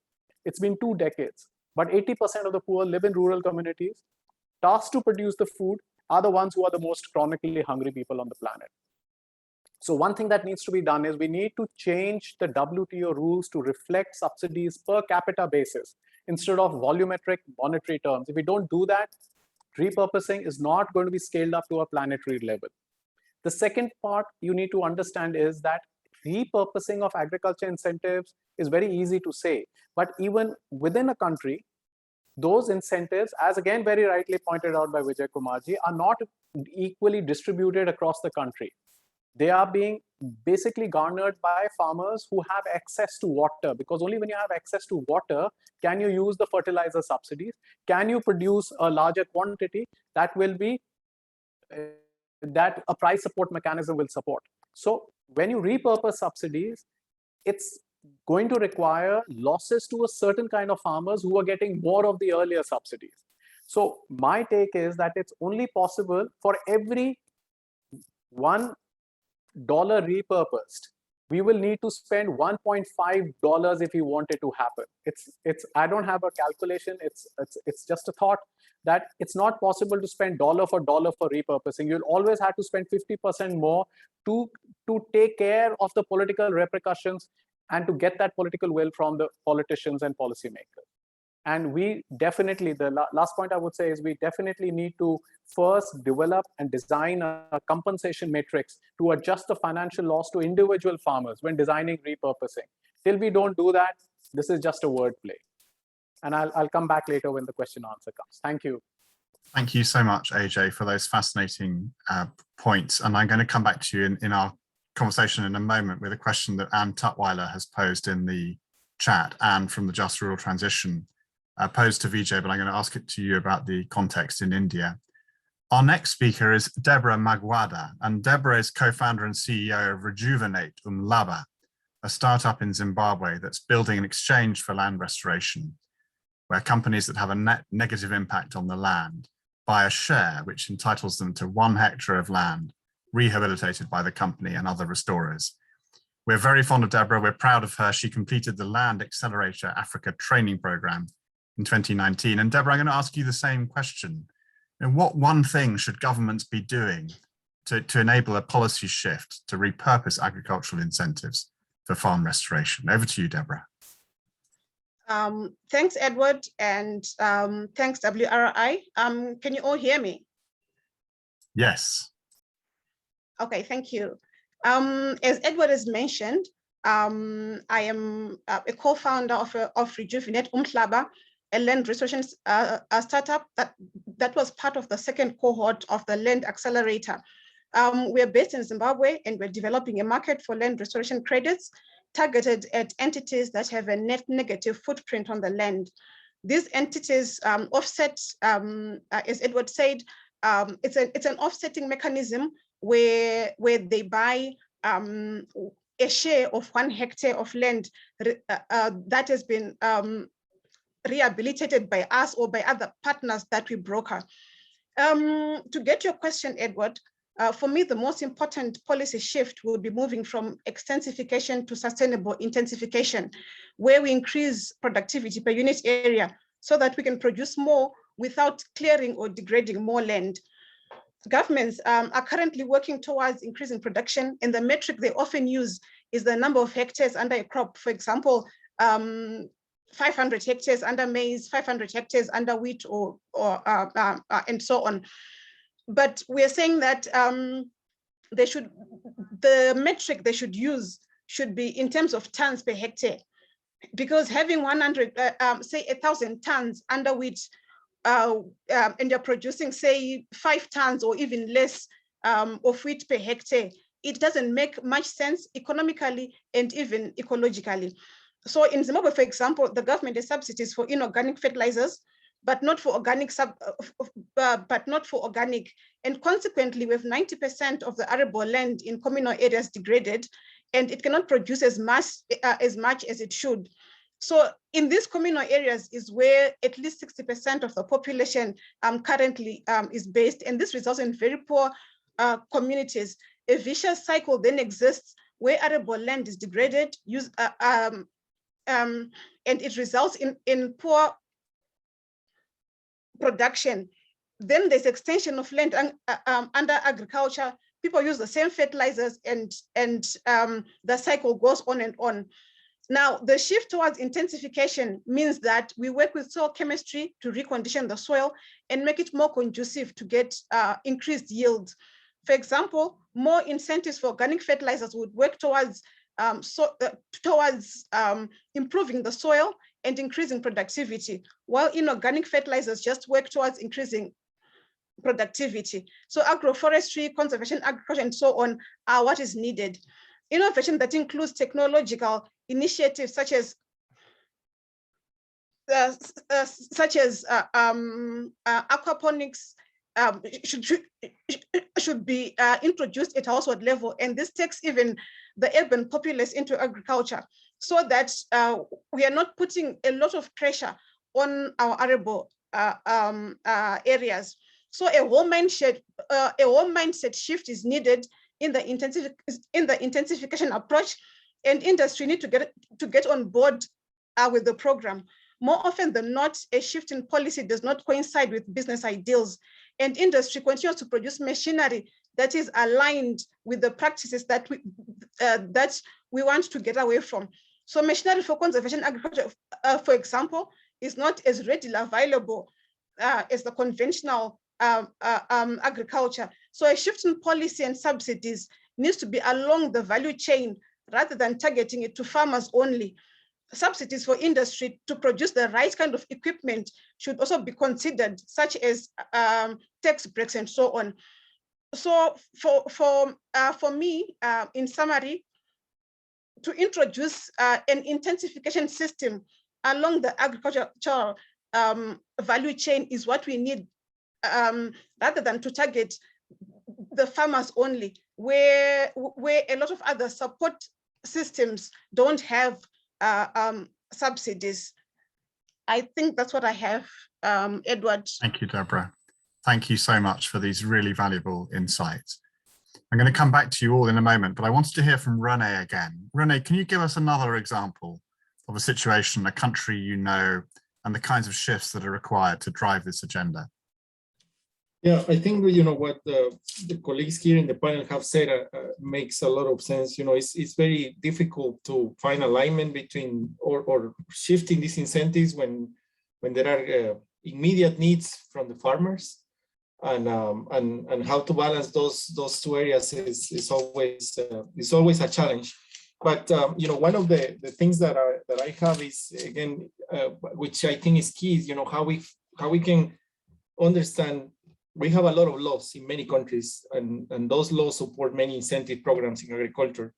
it's been 2 decades, but 80% of the poor live in rural communities. Tasked to produce the food are the ones who are the most chronically hungry people on the planet. So one thing that needs to be done is we need to change the WTO rules to reflect subsidies per capita basis instead of volumetric monetary terms. If we don't do that, repurposing is not going to be scaled up to a planetary level. The second part you need to understand is that repurposing of agriculture incentives is very easy to say, but even within a country, those incentives, as again very rightly pointed out by Vijay Kumarji, are not equally distributed across the country. They are being basically garnered by farmers who have access to water, because only when you have access to water can you use the fertilizer subsidies, can you produce a larger quantity that will be that a price support mechanism will support. So when you repurpose subsidies, it's going to require losses to a certain kind of farmers who are getting more of the earlier subsidies. So my take is that it's only possible for every $1 repurposed, we will need to spend $1.5 if we want it to happen. It's I don't have a calculation. It's just a thought that it's not possible to spend dollar for repurposing. You'll always have to spend 50% more to take care of the political repercussions and to get that political will from the politicians and policymakers. And we definitely, the last point I would say is we definitely need to first develop and design a compensation matrix to adjust the financial loss to individual farmers when designing repurposing. Till we don't do that, this is just a wordplay. And I'll come back later when the question answer comes. Thank you. Thank you so much, AJ, for those fascinating points. And I'm going to come back to you in our conversation in a moment with a question that Anne Tutwiler has posed in the chat, and from the Just Rural Transition posed to Vijay, but I'm going to ask it to you about the context in India. Our next speaker is Deborah Magwada, and Deborah is co-founder and CEO of Rejuvenate Umhlaba, a startup in Zimbabwe that's building an exchange for land restoration, where companies that have a net negative impact on the land buy a share which entitles them to 1 hectare of land rehabilitated by the company and other restorers. We're very fond of Deborah. We're proud of her. She completed the Land Accelerator Africa training program in 2019. And Deborah, I'm going to ask you the same question. And what one thing should governments be doing to enable a policy shift to repurpose agricultural incentives for farm restoration? Over to you, Deborah. Thanks, Edward, and thanks, WRI. Can you all hear me? Yes. Okay, thank you. As Edward has mentioned, I am a co-founder of Rejuvenate Umhlaba, a land restoration startup that was part of the second cohort of the Land Accelerator. We're based in Zimbabwe, and we're developing a market for land restoration credits targeted at entities that have a net negative footprint on the land. These entities offset, as Edward said, it's an offsetting mechanism where they buy a share of 1 hectare of land that has been rehabilitated by us or by other partners that we broker. To get your question, Edward, for me, the most important policy shift will be moving from extensification to sustainable intensification, where we increase productivity per unit area so that we can produce more without clearing or degrading more land. Governments are currently working towards increasing production, and the metric they often use is the number of hectares under a crop. For example, 500 hectares under maize, 500 hectares under wheat, or and so on. But we're saying that the metric they should use should be in terms of tons per hectare, because having 100, say 1,000 tons under wheat and you're producing, say, 5 tons or even less of wheat per hectare, it doesn't make much sense economically and even ecologically. So in Zimbabwe, for example, the government has subsidies for inorganic fertilizers, but not for organic, and consequently, with 90% of the arable land in communal areas degraded, and it cannot produce as much as it should. So in these communal areas is where at least 60% of the population currently is based, and this results in very poor communities. A vicious cycle then exists where arable land is degraded, and it results in poor production. Then there's extension of land under agriculture. People use the same fertilizers, and the cycle goes on and on. Now, the shift towards intensification means that we work with soil chemistry to recondition the soil and make it more conducive to get increased yields. For example, more incentives for organic fertilizers would work towards improving the soil and increasing productivity, while inorganic fertilizers just work towards increasing productivity. So agroforestry, conservation agriculture, and so on are what is needed. Innovation that includes technological initiatives such as aquaponics should be introduced at household level, and this takes even the urban populace into agriculture, so that we are not putting a lot of pressure on our arable areas. So a whole mindset shift is needed in the intensification approach, and industry need to get on board with the program. More often than not, a shift in policy does not coincide with business ideals, and industry continues to produce machinery that is aligned with the practices that we want to get away from. So machinery for conservation agriculture, for example, is not as readily available as the conventional agriculture. So a shift in policy and subsidies needs to be along the value chain rather than targeting it to farmers only. Subsidies for industry to produce the right kind of equipment should also be considered, such as tax breaks and so on. So for me, in summary, to introduce an intensification system along the agricultural value chain is what we need, rather than to target the farmers only, where a lot of other support systems don't have subsidies. I think that's what I have, Edward. Thank you, Deborah. Thank you so much for these really valuable insights. I'm going to come back to you all in a moment, but I wanted to hear from Renee again. Renee, can you give us another example of a situation, a country you know, and the kinds of shifts that are required to drive this agenda? Yeah, I think, you know, what the colleagues here in the panel have said makes a lot of sense. You know, it's very difficult to find alignment between or shifting these incentives when there are immediate needs from the farmers, and how to balance those two areas is always a challenge. But you know, one of the things that I have is, again, which I think is key, is, you know, how we can understand. We have a lot of laws in many countries, and those laws support many incentive programs in agriculture.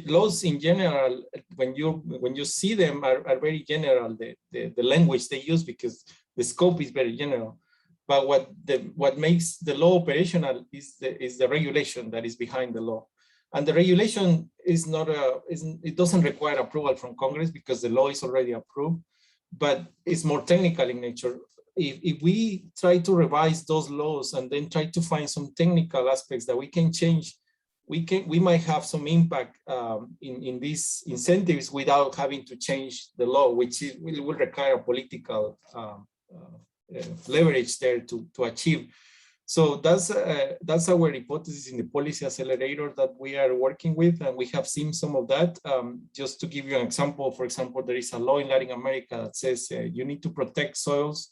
Laws in general, when you see them, are very general. The language they use, because the scope is very general. But what makes the law operational is the regulation that is behind the law. And the regulation is not it doesn't require approval from Congress, because the law is already approved, but it's more technical in nature. If we try to revise those laws and then try to find some technical aspects that we can change, we might have some impact in these incentives without having to change the law, which will require political leverage there to achieve. So that's our hypothesis in the policy accelerator that we are working with, and we have seen some of that. Just to give you an example, for example, there is a law in Latin America that says you need to protect soils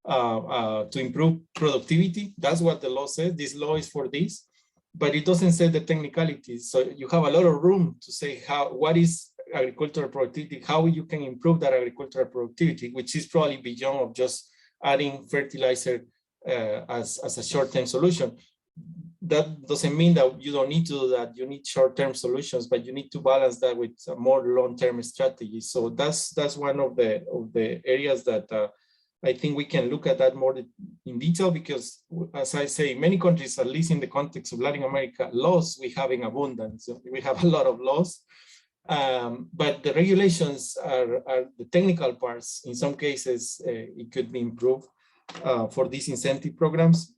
to improve productivity. That's what the law says. This law is for this, but it doesn't say the technicalities. So you have a lot of room to say what is agricultural productivity, how you can improve that agricultural productivity, which is probably beyond of just adding fertilizer as a short-term solution. That doesn't mean that you don't need to do that. You need short-term solutions, but you need to balance that with more long-term strategies. So that's one of the areas that I think we can look at that more in detail, because as I say, many countries, at least in the context of Latin America, laws we have in abundance. We have a lot of laws, but the regulations are the technical parts. In some cases, it could be improved for these incentive programs.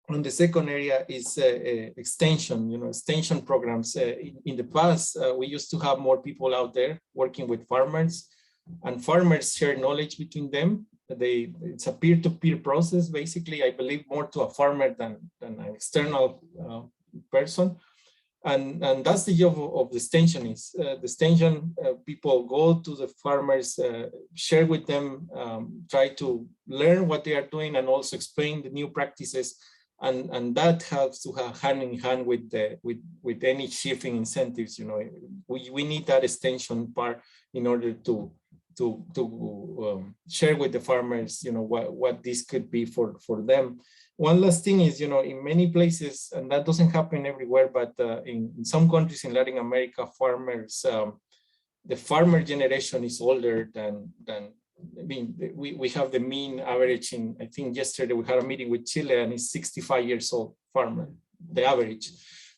And the second area is extension, extension programs. In the past, we used to have more people out there working with farmers, and farmers share knowledge between them. It's a peer-to-peer process, basically, I believe, more to a farmer than an external person. And that's the job of the extensionists. The extension people go to the farmers, share with them, try to learn what they are doing, and also explain the new practices. And that helps to have hand in hand with any shifting incentives. We need that extension part in order to share with the farmers, what this could be for them. One last thing is, in many places, and that doesn't happen everywhere, but in some countries in Latin America, farmers, the farmer generation is older than I mean, we have the mean average in, I think yesterday we had a meeting with Chile, and it's 65 years old farmer, the average.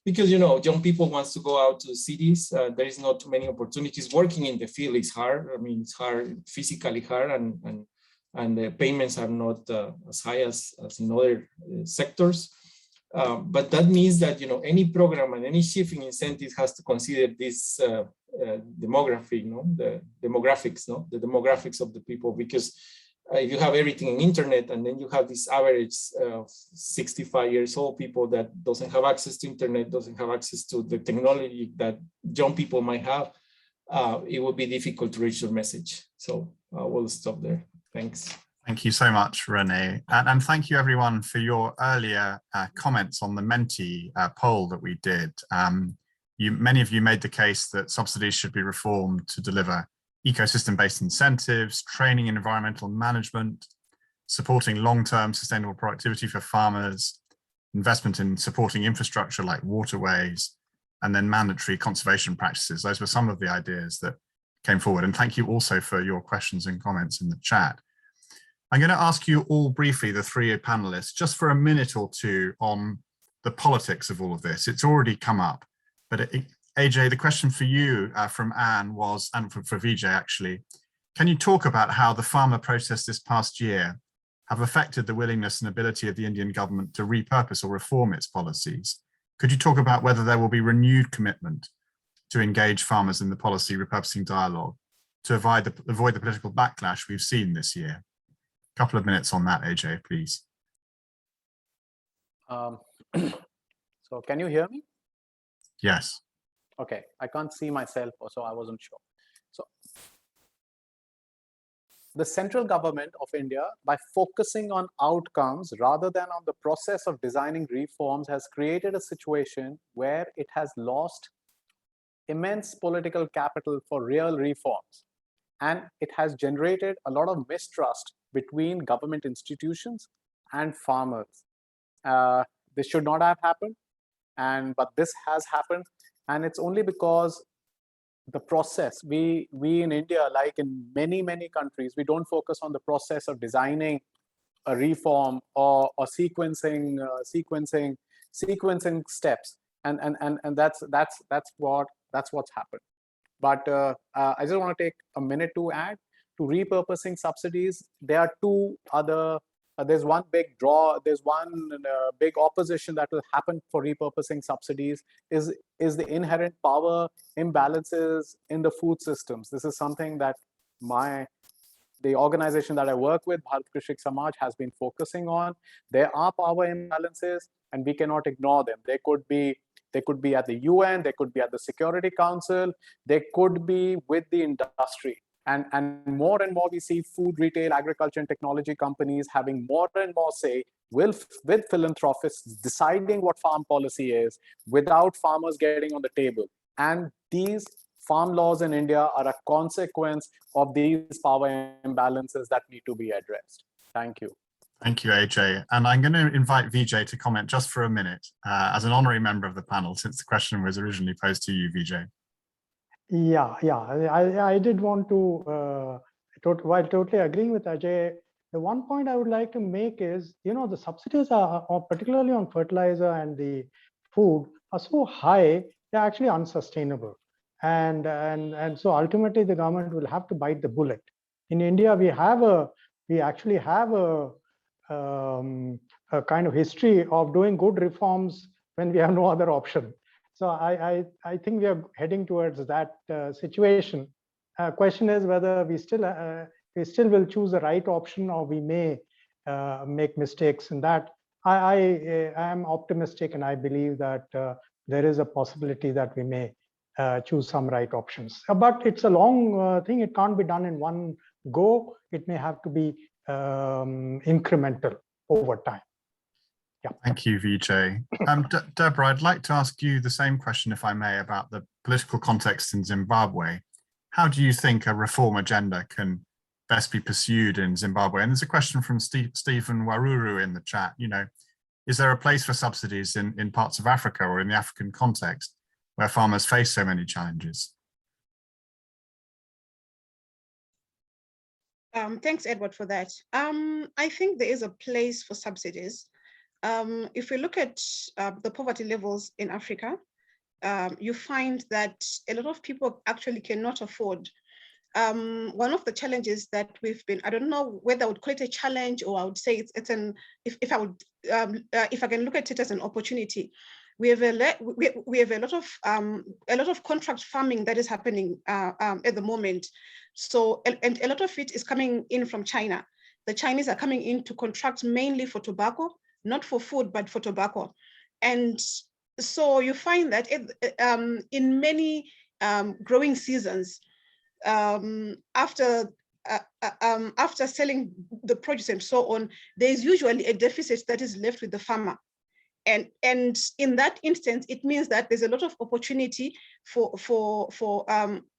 Because, young people wants to go out to the cities. There is not too many opportunities. Working in the field is hard. I mean, it's hard, physically hard, and the payments are not as high as in other sectors. But that means that, any program and any shifting incentives has to consider this demography, the demographics of the people, because if you have everything in internet, and then you have this average of 65 years old people that doesn't have access to internet, doesn't have access to the technology that young people might have, it will be difficult to reach your message. So we'll stop there. Thanks. Thank you so much, Renee. And thank you everyone for your earlier comments on the Menti poll that we did. Many of you made the case that subsidies should be reformed to deliver ecosystem-based incentives, training in environmental management, supporting long-term sustainable productivity for farmers, investment in supporting infrastructure like waterways, and then mandatory conservation practices. Those were some of the ideas that came forward. And thank you also for your questions and comments in the chat. I'm going to ask you all briefly, the three panelists, just for a minute or two on the politics of all of this. It's already come up, but AJ, the question for you from Anne was, and for Vijay actually, can you talk about how the farmer protests this past year have affected the willingness and ability of the Indian government to repurpose or reform its policies? Could you talk about whether there will be renewed commitment to engage farmers in the policy repurposing dialogue to avoid the political backlash we've seen this year? A couple of minutes on that, AJ, please. So can you hear me? Yes. Okay, I can't see myself, so I wasn't sure. So the central government of India, by focusing on outcomes rather than on the process of designing reforms, has created a situation where it has lost immense political capital for real reforms. And it has generated a lot of mistrust between government institutions and farmers. This should not have happened, but this has happened. And it's only because the process, we in India, like in many countries, we don't focus on the process of designing a reform or sequencing steps, and that's what's happened. But I just want to take a minute to add to repurposing subsidies. There are two other. There's one big draw. There's one big opposition that will happen for repurposing subsidies is the inherent power imbalances in the food systems. This is something that the organization that I work with, Bharat Krishik Samaj, has been focusing on. There are power imbalances, and we cannot ignore them. They could be at the UN, they could be at the Security Council, they could be with the industry. And more we see food, retail, agriculture, and technology companies having more and more say with philanthropists deciding what farm policy is without farmers getting on the table. And these farm laws in India are a consequence of these power imbalances that need to be addressed. Thank you. Thank you, AJ. And I'm going to invite Vijay to comment just for a minute as an honorary member of the panel, since the question was originally posed to you, Vijay. Yeah. I did want to, while totally agreeing with Ajay, the one point I would like to make is, the subsidies are particularly on fertilizer and the food are so high, they're actually unsustainable. And so ultimately the government will have to bite the bullet. In India, we actually have a kind of history of doing good reforms when we have no other option. So I think we are heading towards that situation. Question is whether we still will choose the right option, or we may make mistakes in that. I am optimistic, and I believe that there is a possibility that we may choose some right options. But it's a long thing. It can't be done in one go. It may have to be incremental over time. Yeah. Thank you, Vijay. Deborah, I'd like to ask you the same question, if I may, about the political context in Zimbabwe. How do you think a reform agenda can best be pursued in Zimbabwe? And there's a question from Stephen Waruru in the chat. Is there a place for subsidies in parts of Africa or in the African context where farmers face so many challenges? Thanks, Edward, for that. I think there is a place for subsidies. If we look at the poverty levels in Africa, you find that a lot of people actually cannot afford. One of the challenges that we've been, I don't know whether I would call it a challenge, or I would say it's an, if I can look at it as an opportunity. We have a lot of contract farming that is happening at the moment. So, and a lot of it is coming in from China. The Chinese are coming in to contract mainly for tobacco, not for food, but for tobacco. And so you find that in many growing seasons, after selling the produce and so on, there is usually a deficit that is left with the farmer. And in that instance, it means that there's a lot of opportunity for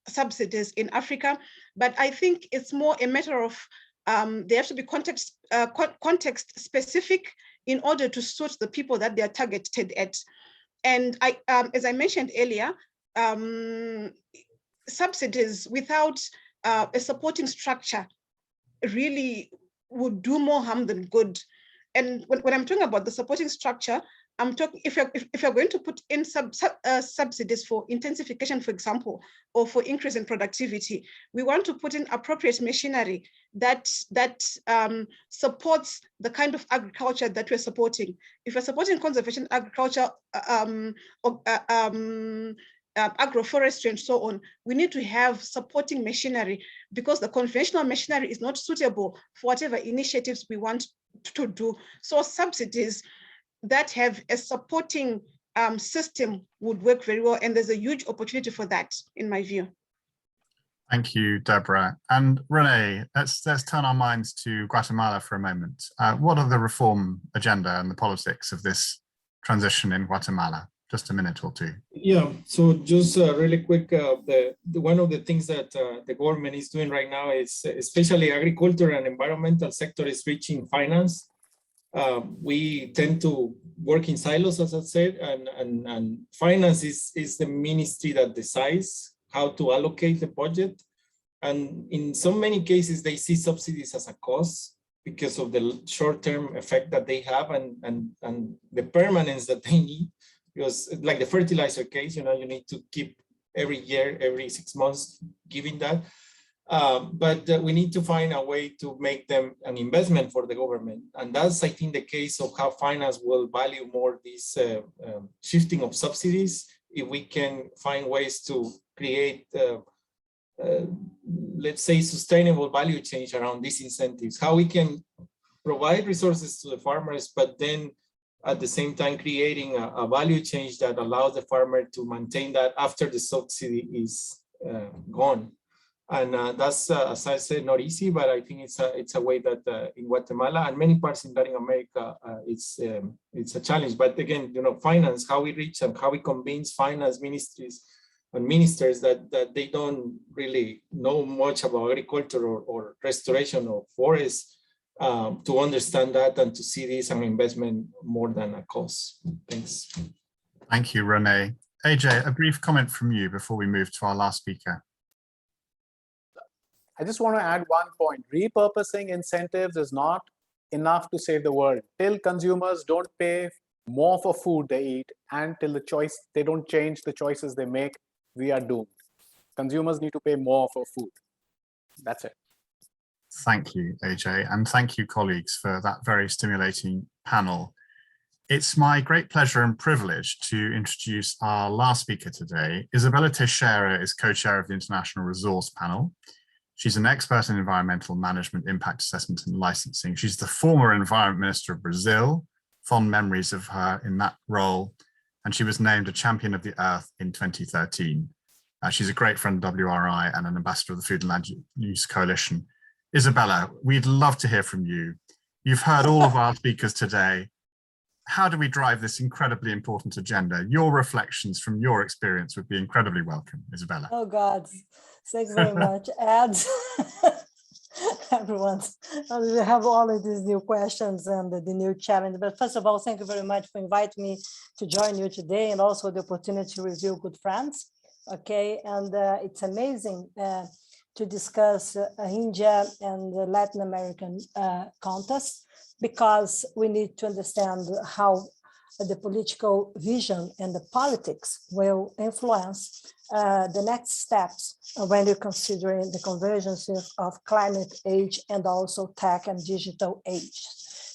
subsidies in Africa. But I think it's more a matter of they have to be context specific in order to suit the people that they are targeted at. And as I mentioned earlier, subsidies without a supporting structure really would do more harm than good. And when I'm talking about the supporting structure, I'm talking if you're going to put in subsidies for intensification, for example, or for increase in productivity, we want to put in appropriate machinery that supports the kind of agriculture that we're supporting. If we're supporting conservation agriculture, agroforestry and so on, we need to have supporting machinery, because the conventional machinery is not suitable for whatever initiatives we want to do. So subsidies that have a supporting system would work very well, and there's a huge opportunity for that, in my view. Thank you, Deborah. And Renee, let's turn our minds to Guatemala for a moment. What are the reform agenda and the politics of this transition in Guatemala? Just a minute or two. Yeah, so just really quick, one of the things that the government is doing right now is, especially agriculture and environmental sector, is reaching finance. We tend to work in silos, as I said, and finance is the ministry that decides how to allocate the budget. And in so many cases, they see subsidies as a cost because of the short-term effect that they have and the permanence that they need. Because like the fertilizer case, you need to keep every year, every 6 months giving that. But we need to find a way to make them an investment for the government. And that's, I think, the case of how finance will value more this shifting of subsidies. If we can find ways to create, let's say, sustainable value change around these incentives, how we can provide resources to the farmers, but then at the same time creating a value change that allows the farmer to maintain that after the subsidy is gone. And that's, as I said, not easy, but I think it's a way that in Guatemala and many parts in Latin America, it's a challenge. But again, finance, how we reach and how we convince finance ministries and ministers that they don't really know much about agriculture or restoration of forests, to understand that and to see this an investment more than a cost. Thanks. Thank you, Renee. AJ, a brief comment from you before we move to our last speaker. I just want to add one point. Repurposing incentives is not enough to save the world. Till consumers don't pay more for food they eat and till they don't change the choices they make, we are doomed. Consumers need to pay more for food. That's it. Thank you, AJ, and thank you, colleagues, for that very stimulating panel. It's my great pleasure and privilege to introduce our last speaker today. Isabella Teixeira is co-chair of the International Resource Panel. She's an expert in environmental management, impact assessment and licensing. She's the former Environment Minister of Brazil, fond memories of her in that role, and she was named a Champion of the Earth in 2013. She's a great friend of WRI and an ambassador of the Food and Land Use Coalition. Isabella, we'd love to hear from you. You've heard all of our speakers today. How do we drive this incredibly important agenda? Your reflections from your experience would be incredibly welcome, Isabella. Oh God, thank you very much, Ed. Everyone, we have all of these new questions and the new challenge. But first of all, thank you very much for inviting me to join you today and also the opportunity to review good friends. Okay, and it's amazing to discuss India and the Latin American context, because we need to understand how the political vision and the politics will influence the next steps when you're considering the convergence of climate age and also tech and digital age.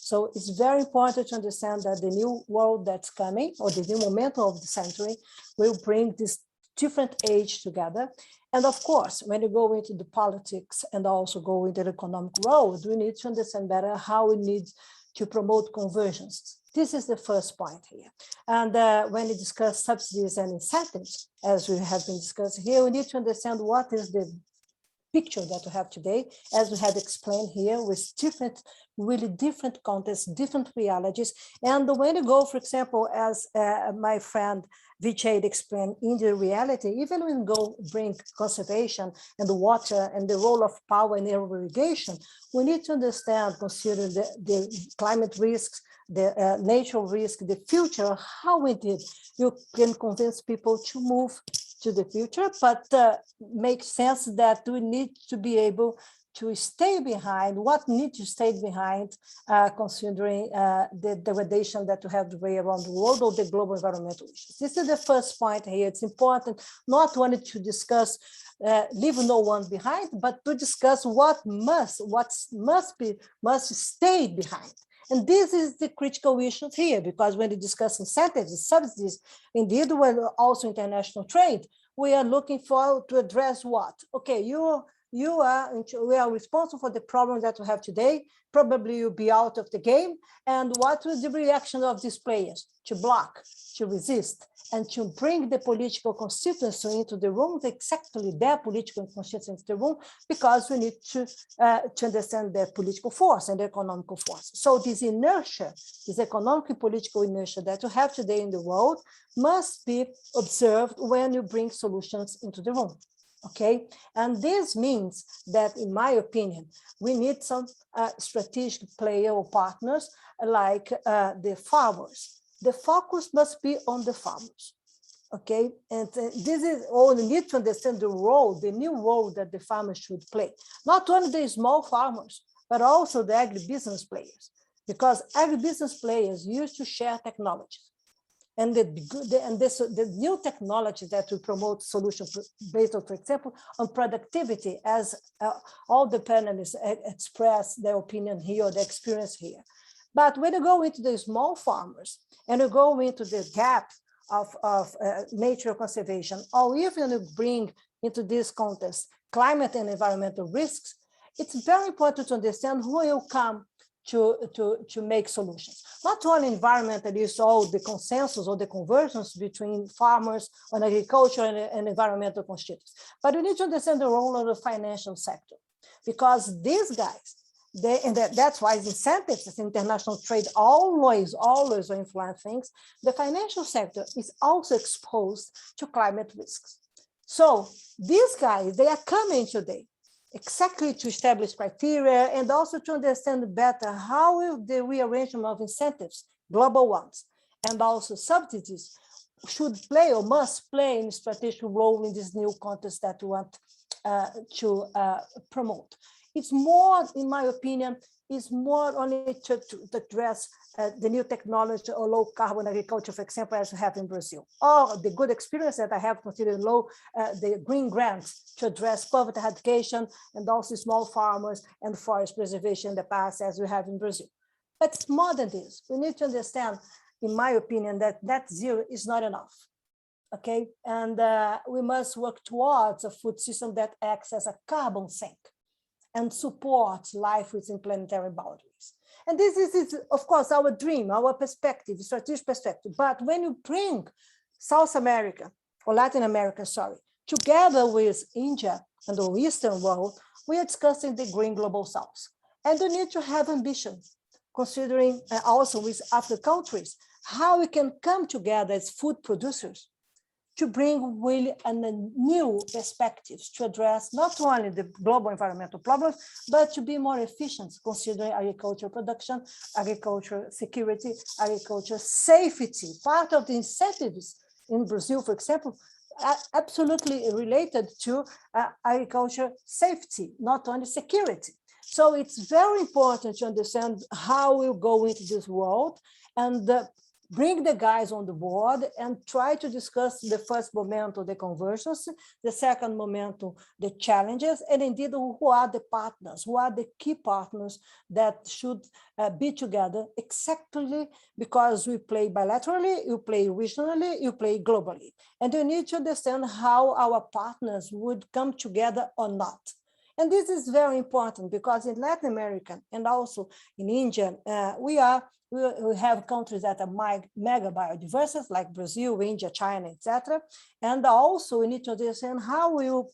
So it's very important to understand that the new world that's coming, or the new momentum of the century, will bring this different age together. And of course, when you go into the politics and also go into the economic world, we need to understand better how we need to promote convergence. This is the first point here. And when you discuss subsidies and incentives, as we have been discussing here, we need to understand what is the picture that we have today, as we have explained here, with different, really different contexts, different realities. And when you go, for example, as my friend Vijay explained, in the reality, even when we go bring conservation and the water and the role of power in irrigation, we need to understand, consider the climate risks, the natural risk, the future, how you can convince people to move to the future, but makes sense that we need to be able to stay behind, what needs to stay behind, considering the degradation that we have today around the world, or the global environmental issues. This is the first point here. It's important not only to discuss leave no one behind, but to discuss what must stay behind. And this is the critical issue here, because when you discuss incentives and subsidies, indeed, when also international trade, we are looking to address what? Okay, we are responsible for the problem that we have today. Probably you'll be out of the game. And what was the reaction of these players? To block, to resist, and to bring the political constituency into the room, exactly their political constituency into the room, because we need to understand their political force and economical force. So this inertia, this economic and political inertia that you have today in the world must be observed when you bring solutions into the room. Okay, and this means that, in my opinion, we need some strategic player or partners like the farmers. The focus must be on the farmers. Okay, and this is all we need to understand the role, the new role that the farmers should play. Not only the small farmers, but also the agribusiness players, because agribusiness players used to share technologies. And the new technology that we promote solutions based on, for example, on productivity, as all the panelists express their opinion here or their experience here. But when you go into the small farmers and you go into the gap of nature conservation, or even you bring into this context climate and environmental risks, it's very important to understand who will come to make solutions. Not only environmentalists, all the consensus or the convergence between farmers on agriculture and environmental constituents, but we need to understand the role of the financial sector, because these guys, that's why incentives, international trade always influence things. The financial sector is also exposed to climate risks. So these guys, they are coming today. exactly to establish criteria and also to understand better how will the rearrangement of incentives, global ones, and also subsidies should play or must play a strategic role in this new context that we want to promote. It's more, in my opinion, is more only to address the new technology or low carbon agriculture, for example, as we have in Brazil, or the good experience that I have considered the green grants to address poverty eradication and also small farmers and forest preservation in the past, as we have in Brazil. But it's more than this. We need to understand, in my opinion, that net zero is not enough. Okay, and we must work towards a food system that acts as a carbon sink and support life within planetary boundaries. And this is, of course, our dream, our perspective, strategic perspective. But when you bring South America, or Latin America, sorry, together with India and the Eastern world, we are discussing the Green Global South. And we need to have ambition, considering also with African countries, how we can come together as food producers to bring really a new perspectives to address not only the global environmental problems, but to be more efficient, considering agricultural production, agricultural security, agricultural safety. Part of the incentives in Brazil, for example, are absolutely related to agriculture safety, not only security. So it's very important to understand how we'll go into this world and bring the guys on the board and try to discuss the first momentum, the conversions, the second momentum, the challenges, and indeed who are the partners, who are the key partners that should be together exactly because we play bilaterally, you play regionally, you play globally. And you need to understand how our partners would come together or not. And this is very important because in Latin America and also in India, we have countries that are mega biodiversity, like Brazil, India, China, etc. And also we need to understand how we will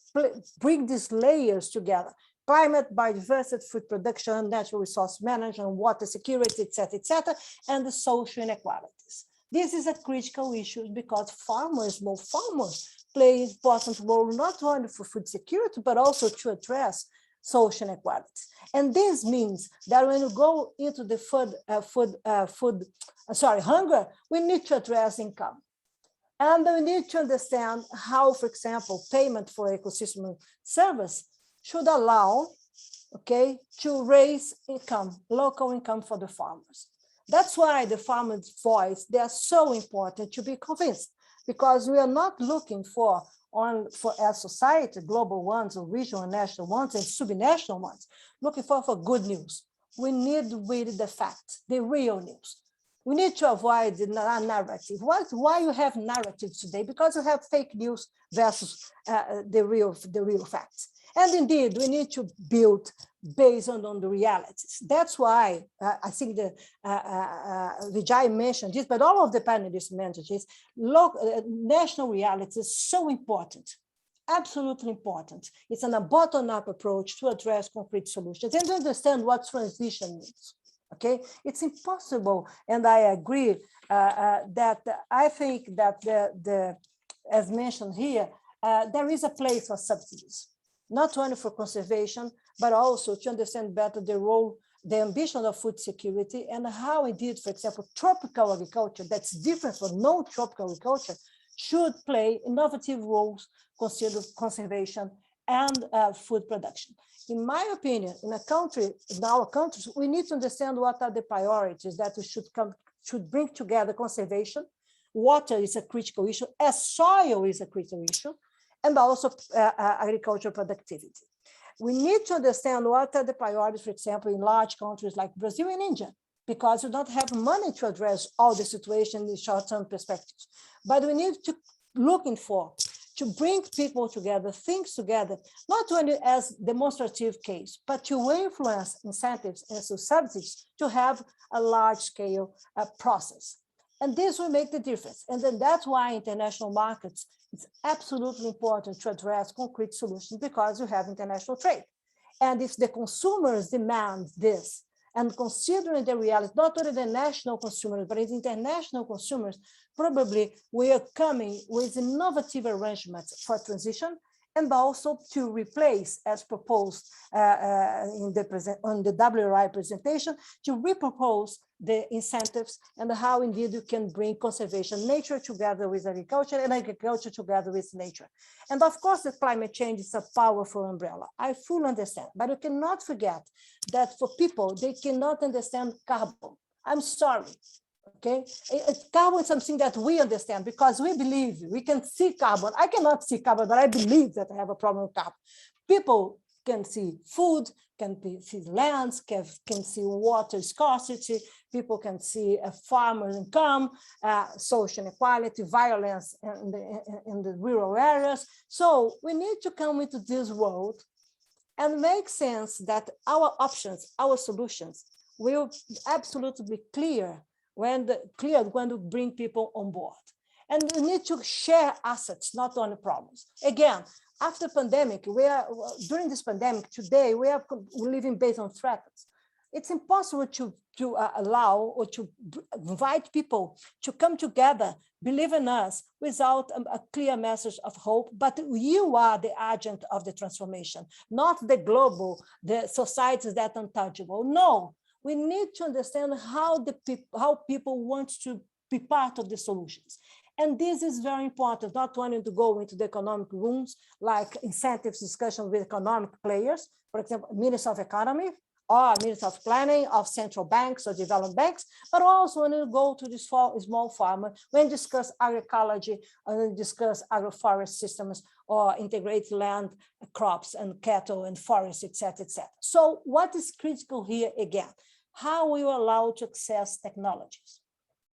bring these layers together: climate, biodiversity, food production, natural resource management, water security, etc., and the social inequalities. This is a critical issue because small farmers play an important role not only for food security, but also to address social inequalities. And this means that when you go into the hunger, we need to address income. And we need to understand how, for example, payment for ecosystem service should allow, okay, to raise income, local income for the farmers. That's why the farmers' voice, they are so important to be convinced, because we are not looking for as society, global ones or regional and national ones and subnational ones, looking for good news. We need really the facts, the real news. We need to avoid the narrative. Why you have narratives today? Because you have fake news versus the real facts. And indeed, we need to build based on the realities. That's why I think Vijay mentioned this, but all of the panelists mentioned this. National reality is so important, absolutely important. It's a bottom-up approach to address concrete solutions and to understand what transition means. Okay, it's impossible, and I agree that I think that as mentioned here, there is a place for subsidies, not only for conservation, but also to understand better the role, the ambition of food security, and how indeed, for example, tropical agriculture that's different from non-tropical agriculture should play innovative roles, consider conservation and food production. In my opinion, in our countries, we need to understand what are the priorities that we should bring together: conservation, water is a critical issue, as soil is a critical issue, and also agricultural productivity. We need to understand what are the priorities, for example, in large countries like Brazil and India, because we don't have money to address all the situation in short-term perspectives. But we need to to bring people together, things together, not only as demonstrative case, but to influence incentives and subsidies to have a large-scale process. And this will make the difference. And then that's why international markets, it's absolutely important to address concrete solutions, because you have international trade. And if the consumers demand this, and considering the reality, not only the national consumers, but the international consumers, probably we are coming with innovative arrangements for transition and also to replace, as proposed on the WRI presentation, to repurpose the incentives and how indeed you can bring conservation, nature together with agriculture and agriculture together with nature. And of course, the climate change is a powerful umbrella. I fully understand, but you cannot forget that for people, they cannot understand carbon. I'm sorry. Okay, carbon is something that we understand because we believe we can see carbon. I cannot see carbon, but I believe that I have a problem with carbon. People can see food, can see lands, can see water scarcity. People can see a farmer's income, social inequality, violence in the rural areas. So we need to come into this world and make sense that our options, our solutions will absolutely be clear when we bring people on board. And we need to share assets, not only problems. Again, after pandemic, during this pandemic, today, we are living based on threats. It's impossible to allow or to invite people to come together, believe in us, without a clear message of hope. But you are the agent of the transformation, not the global, the societies that are untouchable. No. We need to understand how people want to be part of the solutions. And this is very important, not only to go into the economic rooms, like incentives discussion with economic players, for example, Minister of Economy, or Minister of Planning, of central banks or development banks, but also when you go to this small farmer, when you discuss agroecology, and discuss agroforest systems, or integrate land, crops, and cattle, and forests, etc., etc. So what is critical here again? How we are allowed to access technologies,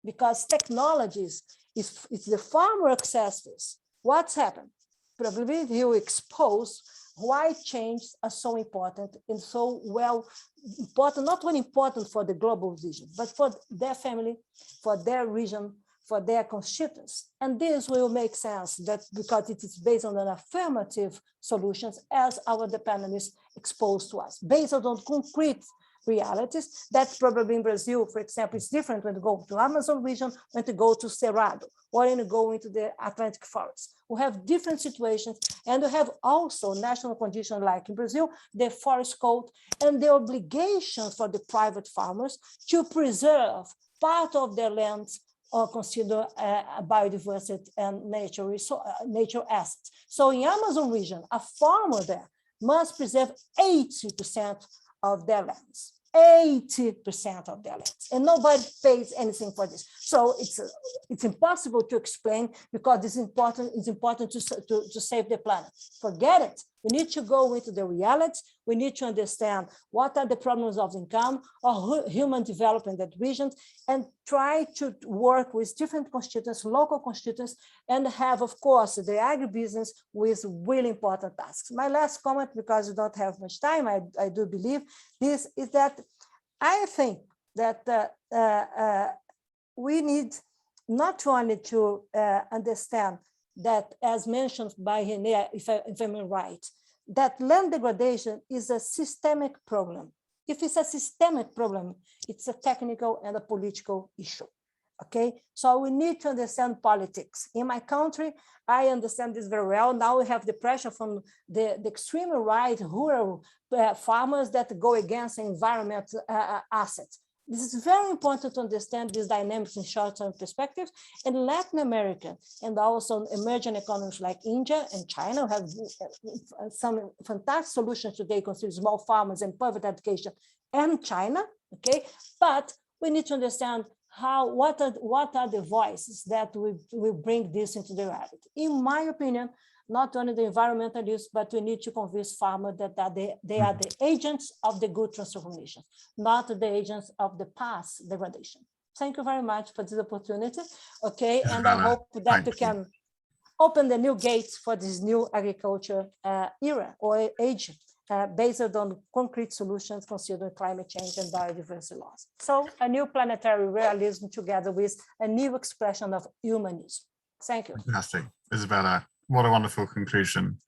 because technologies, if the farmer accesses, what's happened? Probably he will expose why changes are so important and so well important, not only important for the global vision, but for their family, for their region, for their constituents. And this will make sense that because it is based on an affirmative solutions as our dependency is exposed to us, based on concrete realities that probably in Brazil, for example, is different when you go to Amazon region, when you go to Cerrado, or when you go into the Atlantic forest. We have different situations, and we have also national conditions like in Brazil, the forest code, and the obligation for the private farmers to preserve part of their lands or consider biodiversity and nature assets. So in Amazon region, a farmer there must preserve 80% of their lands. 80% of their lands, and nobody pays anything for this. So it's impossible to explain because it's important to save the planet. Forget it. We need to go into the realities. We need to understand what are the problems of income or human development in that region, and try to work with different constituents, local constituents, and have, of course, the agribusiness with really important tasks. My last comment, because we don't have much time, I do believe this is that I think that we need not only to understand that, as mentioned by René, if I'm right, that land degradation is a systemic problem. If it's a systemic problem, it's a technical and a political issue. Okay, so we need to understand politics. In my country, I understand this very well. Now we have the pressure from the extreme right rural farmers that go against environment assets. This is very important to understand these dynamics in short-term perspectives. In Latin America and also emerging economies like India and China have some fantastic solutions today concerning small farmers and poverty education and China, okay? But we need to understand what are the voices that will bring this into the reality. In my opinion, not only the environmentalists, but we need to convince farmers that they are the agents of the good transformation, not the agents of the past degradation. Thank you very much for this opportunity. Okay, and I hope that we can open the new gates for this new agriculture era or age based on concrete solutions considering climate change and biodiversity loss. So a new planetary realism together with a new expression of humanism. Thank you. Fantastic, Isabella. What a wonderful conclusion.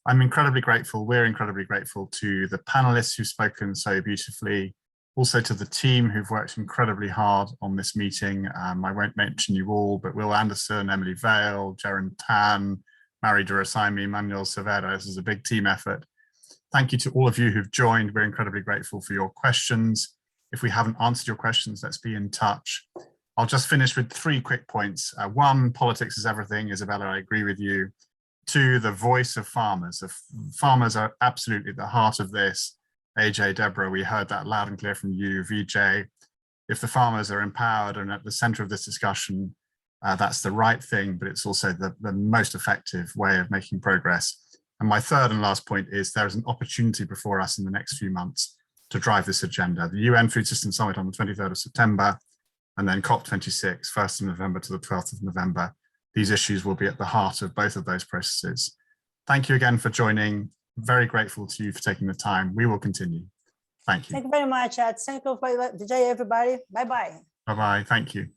I'm incredibly grateful. We're incredibly grateful to the panelists who've spoken so beautifully, also to the team who've worked incredibly hard on this meeting. I won't mention you all, but Will Anderson, Emily Vale, Jaren Tan, Mari Durasaimi, Manuel Cervera. This is a big team effort. Thank you to all of you who've joined. We're incredibly grateful for your questions. If we haven't answered your questions, let's be in touch. I'll just finish with 3 quick points. 1, politics is everything. Isabella, I agree with you. 2, the voice of farmers. Farmers are absolutely at the heart of this. AJ, Deborah, we heard that loud and clear from you. VJ, if the farmers are empowered and at the center of this discussion, that's the right thing, but it's also the most effective way of making progress. And my 3rd and last point is there is an opportunity before us in the next few months to drive this agenda. The UN Food System Summit on the 23rd of September, and then COP26, 1st of November to the 12th of November. These issues will be at the heart of both of those processes. Thank you again for joining. Very grateful to you for taking the time. We will continue. Thank you. Thank you very much, Ed. Thank you, everybody. Bye-bye. Bye-bye. Thank you.